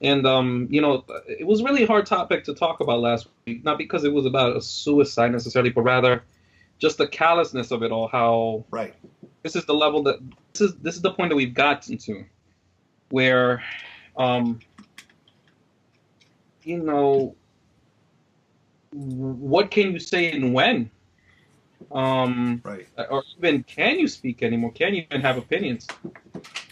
And, it was a really hard topic to talk about last week, not because it was about a suicide necessarily, but rather just the callousness of it all, how right. This is the level that, this is the point that we've gotten to, where, what can you say and when? Right. Or even can you speak anymore? Can you even have opinions?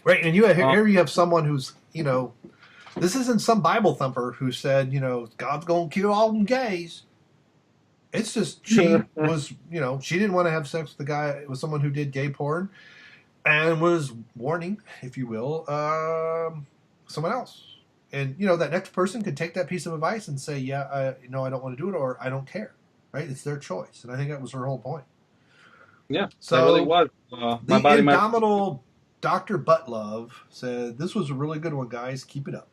Right, and here you have someone who's, this isn't some Bible thumper who said, God's going to kill all them gays. It's just she was, she didn't want to have sex with the guy. It was someone who did gay porn and was warning, if you will, someone else. And, that next person could take that piece of advice and say, yeah, I don't want to do it, or I don't care, right? It's their choice. And I think that was her whole point. Yeah, so that really was. The indomitable Dr. Buttlove said, this was a really good one, guys. Keep it up.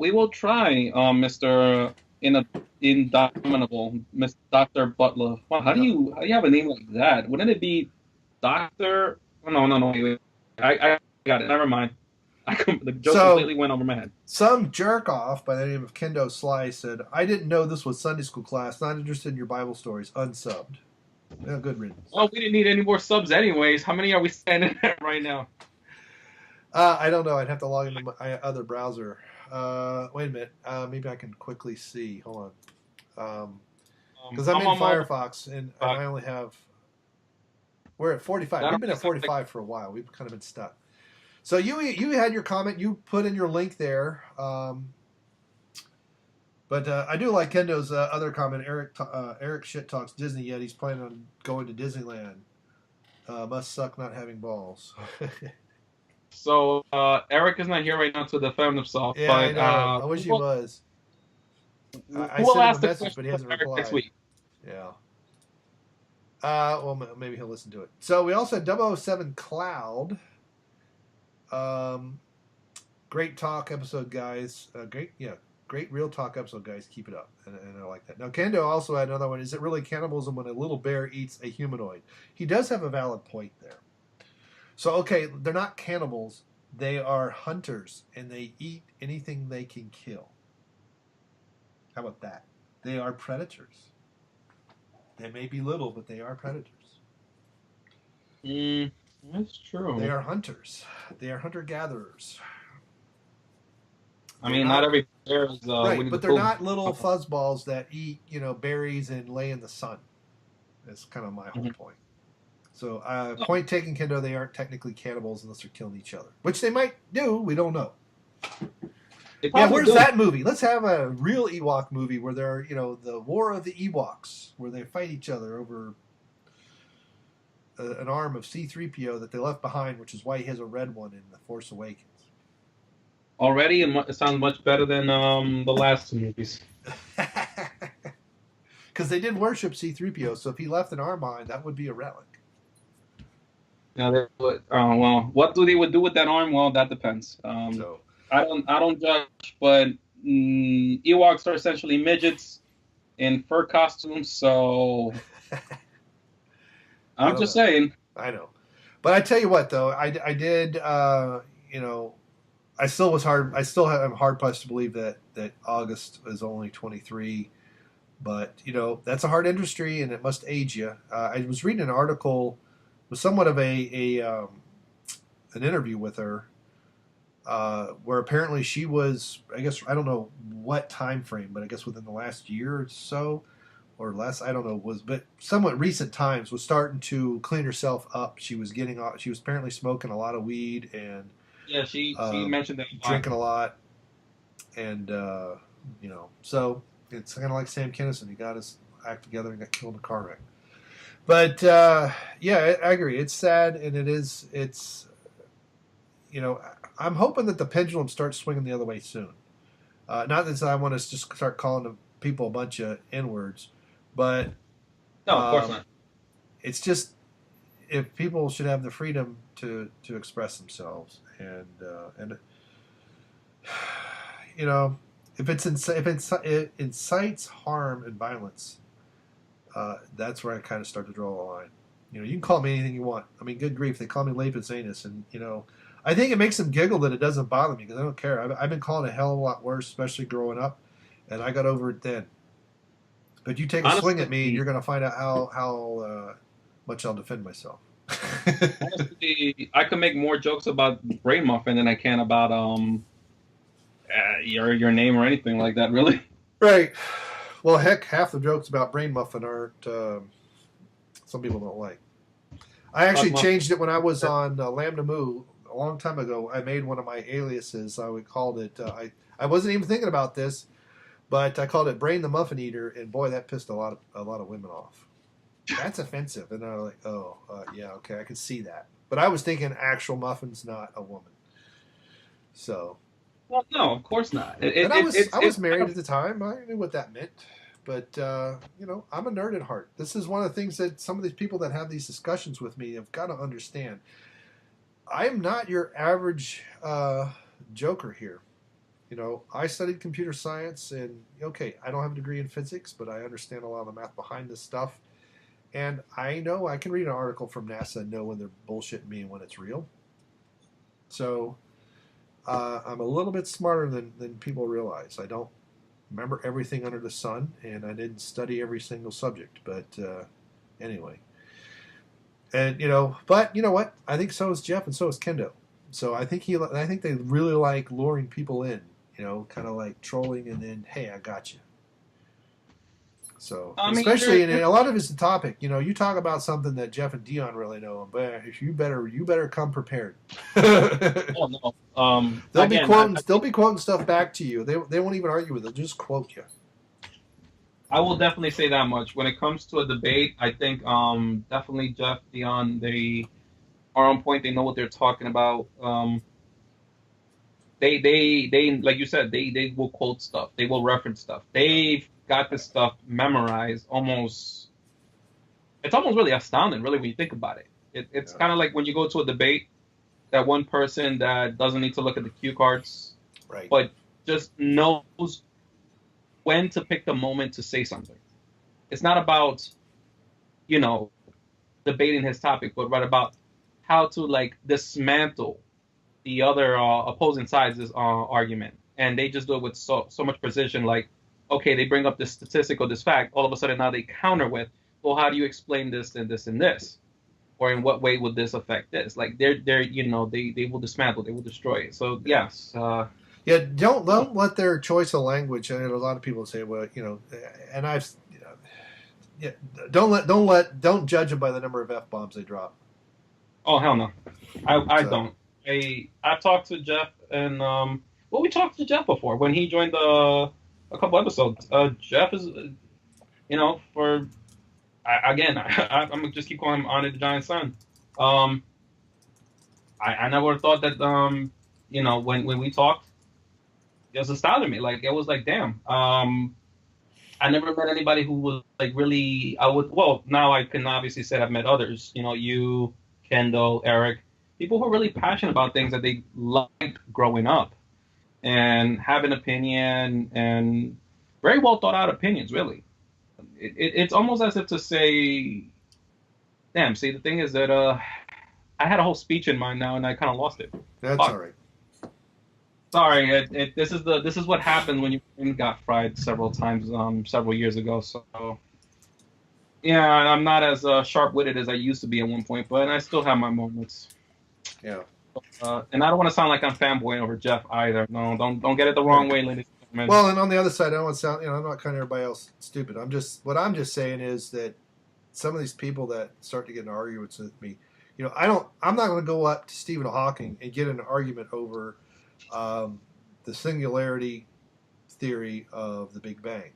We will try, Mr. Indomitable, Mr. Dr. Buttlove. Wow, how do you have a name like that? Wouldn't it be Dr.? Oh, no, wait. I got it. Never mind. The joke completely went over my head. Some jerk off by the name of Kendo Sly said, I didn't know this was Sunday school class. Not interested in your Bible stories. Unsubbed. Yeah, good riddance. Well, we didn't need any more subs anyways. How many are we standing at right now? I don't know. I'd have to log into my other browser. Wait a minute. Maybe I can quickly see. Hold on. Because I'm in Firefox, and I only have... We're at 45. We've been at 45 for a while. We've kind of been stuck. So you had your comment. You put in your link there. But I do like Kendo's other comment. Eric shit talks Disney, yet he's planning on going to Disneyland. Must suck not having balls. So Eric is not here right now to defend himself. Yeah, but, I know. I wish he was. I we'll sent ask him a the message, but he hasn't Eric replied. next week. Yeah. Well, maybe he'll listen to it. So we also had 007 Cloud. Great talk episode, guys. Great real talk episode, guys. Keep it up, and I like that. Now, Kendo also had another one. Is it really cannibalism when a little bear eats a humanoid? He does have a valid point there. So, okay, they're not cannibals. They are hunters, and they eat anything they can kill. How about that? They are predators. They may be little, but they are predators. That's true. They are hunters. They are hunter-gatherers. I mean, not every bear is right, but they're not little fuzzballs that eat, berries and lay in the sun. That's kind of my whole point. So, point taken, Kendo, they aren't technically cannibals unless they're killing each other. Which they might do, we don't know. Yeah, where's that movie? Let's have a real Ewok movie where they're, the War of the Ewoks, where they fight each other over an arm of C-3PO that they left behind, which is why he has a red one in The Force Awakens. Already, it sounds much better than the last two movies. Because they did worship C-3PO, so if he left an arm behind, that would be a relic. Yeah, they would. Well, what they would do with that arm? Well, that depends. I don't judge, but Ewoks are essentially midgets in fur costumes, so I'm just saying. I know, but I tell you what, though, I did, I still was hard. I still am hard pressed to believe that August is only 23. But that's a hard industry, and it must age you. I was reading an article with somewhat of an interview with her, where apparently she was, I guess, I don't know what time frame, but I guess within the last year or so, or less, I don't know, but somewhat recent times, was starting to clean herself up. She was she was apparently smoking a lot of weed and Yeah, she mentioned that drinking a lot, and so it's kind of like Sam Kinison. He got his act together and got killed in a car wreck. But yeah, I agree. It's sad, and it's I'm hoping that the pendulum starts swinging the other way soon. Not that I want to just start calling the people a bunch of N-words, but no, of course not. It's just, if people should have the freedom to express themselves, and if it incites harm and violence, that's where I kind of start to draw the line. You can call me anything you want. I mean, good grief, they call me Lapis Anus, and I think it makes them giggle that it doesn't bother me, because I don't care. I've been called a hell of a lot worse, especially growing up, and I got over it then. But you take a swing at me, and you're going to find out how much I'll defend myself. Honestly, I could make more jokes about Brain Muffin than I can about your name or anything like that, really. Right. Well, heck, half the jokes about Brain Muffin aren't, some people don't like. I actually changed it when I was on Lambda Moo a long time ago. I made one of my aliases. I called it, I wasn't even thinking about this, but I called it Brain the Muffin Eater, and boy, that pissed a lot of women off. That's offensive. And they're like, oh, yeah, okay, I can see that. But I was thinking actual muffins, not a woman. So. Well, no, of course not. I was married at the time. I knew what that meant. But, I'm a nerd at heart. This is one of the things that some of these people that have these discussions with me have got to understand. I am not your average joker here. I studied computer science, and, okay, I don't have a degree in physics, but I understand a lot of the math behind this stuff. And I know I can read an article from NASA and know when they're bullshitting me and when it's real. So I'm a little bit smarter than people realize. I don't remember everything under the sun, and I didn't study every single subject. But anyway. And, but you know what? I think so is Jeff, and so is Kendo. So I think they really like luring people in, kind of like trolling, and then, hey, I got you. So, especially in a lot of it's the topic. You talk about something that Jeff and Dion really know, but you better come prepared. Oh no. They'll be quoting stuff back to you. They won't even argue with it. They'll just quote you. I will definitely say that much. When it comes to a debate, I think definitely Jeff, Dion, they are on point. They know what they're talking about. They like you said, they will quote stuff. They will reference stuff. They've got this stuff memorized almost. It's almost really astounding, really, when you think about it. It's kind of like when you go to a debate, that one person that doesn't need to look at the cue cards, right, but just knows when to pick the moment to say something. It's not about, debating his topic, but right about how to dismantle the other opposing side's argument. And they just do it with so much precision. Like, okay, they bring up this statistic or this fact. All of a sudden now they counter with, well, how do you explain this and this and this? Or in what way would this affect this? Like they will dismantle, they will destroy it. So yes. Yeah, don't let their choice of language. And a lot of people say, well, and I've, don't judge them by the number of F-bombs they drop. Oh hell no, I don't. I've talked to Jeff, and we talked to Jeff before when he joined a couple episodes. Jeff is, I'm gonna just keep calling him Honor the Giant Son. I never thought that when we talked, it was astounding me. Like it was like, damn. I never met anybody who was really. Now I can obviously say I've met others. You, Kendall, Eric, people who are really passionate about things that they liked growing up, and have an opinion, and very well thought out opinions. Really, it's almost as if to say, damn. See, the thing is that I had a whole speech in mind now, and I kind of lost it. That's all right. Sorry, this is what happens when you got fried several times several years ago. So yeah, I'm not as sharp-witted as I used to be at one point, but I still have my moments. Yeah. And I don't want to sound like I'm fanboying over Jeff either. No, don't get it the wrong way, ladies and gentlemen. Well, and on the other side, I don't want to sound, I'm not calling everybody else stupid. What I'm just saying is that some of these people that start to get in arguments with me, I'm not going to go up to Stephen Hawking and get in an argument over the singularity theory of the Big Bang.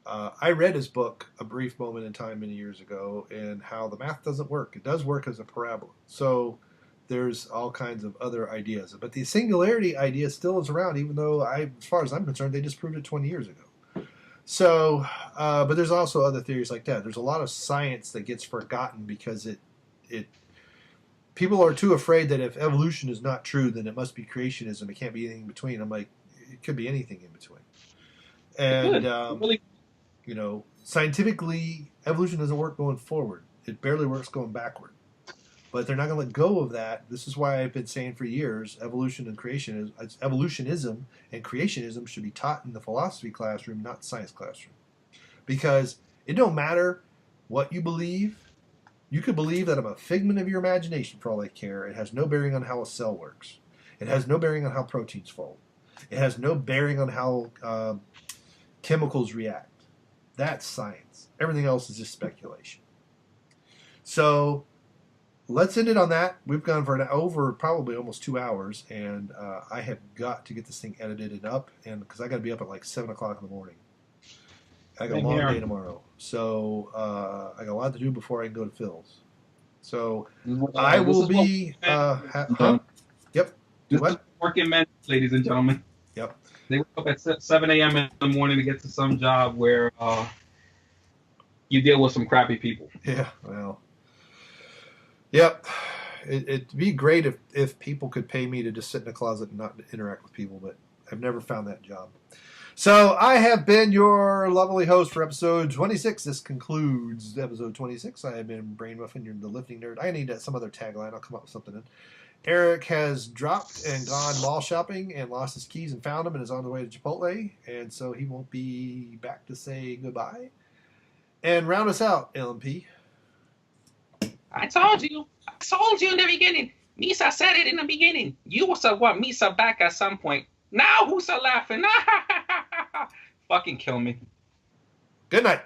I read his book, A Brief Moment in Time, many years ago, and how the math doesn't work. It does work as a parabola. So there's all kinds of other ideas. But the singularity idea still is around, even though, as far as I'm concerned, they just proved it 20 years ago. So, but there's also other theories like that. There's a lot of science that gets forgotten because people are too afraid that if evolution is not true, then it must be creationism. It can't be anything in between. I'm like, it could be anything in between. And scientifically, evolution doesn't work going forward. It barely works going backward. But they're not going to let go of that. This is why I've been saying for years, evolutionism and creationism should be taught in the philosophy classroom, not the science classroom. Because it don't matter what you believe. You could believe that I'm a figment of your imagination for all I care. It has no bearing on how a cell works. It has no bearing on how proteins fold. It has no bearing on how chemicals react. That's science. Everything else is just speculation. So let's end it on that. We've gone for over probably almost 2 hours, and I have got to get this thing edited and up, and because I got to be up at like 7 o'clock in the morning. I got a long day tomorrow, so I got a lot to do before I can go to Phil's. So I will be. Yep. What? Working men, ladies and gentlemen. Yep. They wake up at 7 a.m. in the morning to get to some job where you deal with some crappy people. Yeah. Well. Yep. It'd be great if people could pay me to just sit in a closet and not interact with people, but I've never found that job. So I have been your lovely host for episode 26. This concludes episode 26. I have been Brain Muffin, you're the lifting nerd. I need some other tagline. I'll come up with something in. Eric has dropped and gone mall shopping and lost his keys and found them and is on the way to Chipotle, and so he won't be back to say goodbye. And round us out, LMP. I told you in the beginning. Misa said it in the beginning. You was want Misa back at some point. Now who's laughing? Fucking kill me. Good night.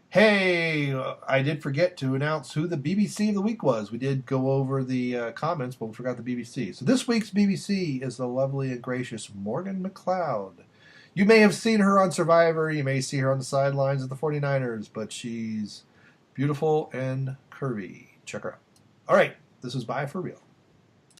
Hey, I did forget to announce who the BBC of the week was. We did go over the comments, but we forgot the BBC. So this week's BBC is the lovely and gracious Morgan McLeod. You may have seen her on Survivor. You may see her on the sidelines of the 49ers, but she's beautiful and curvy. Check her out. All right, this is Bye for Real.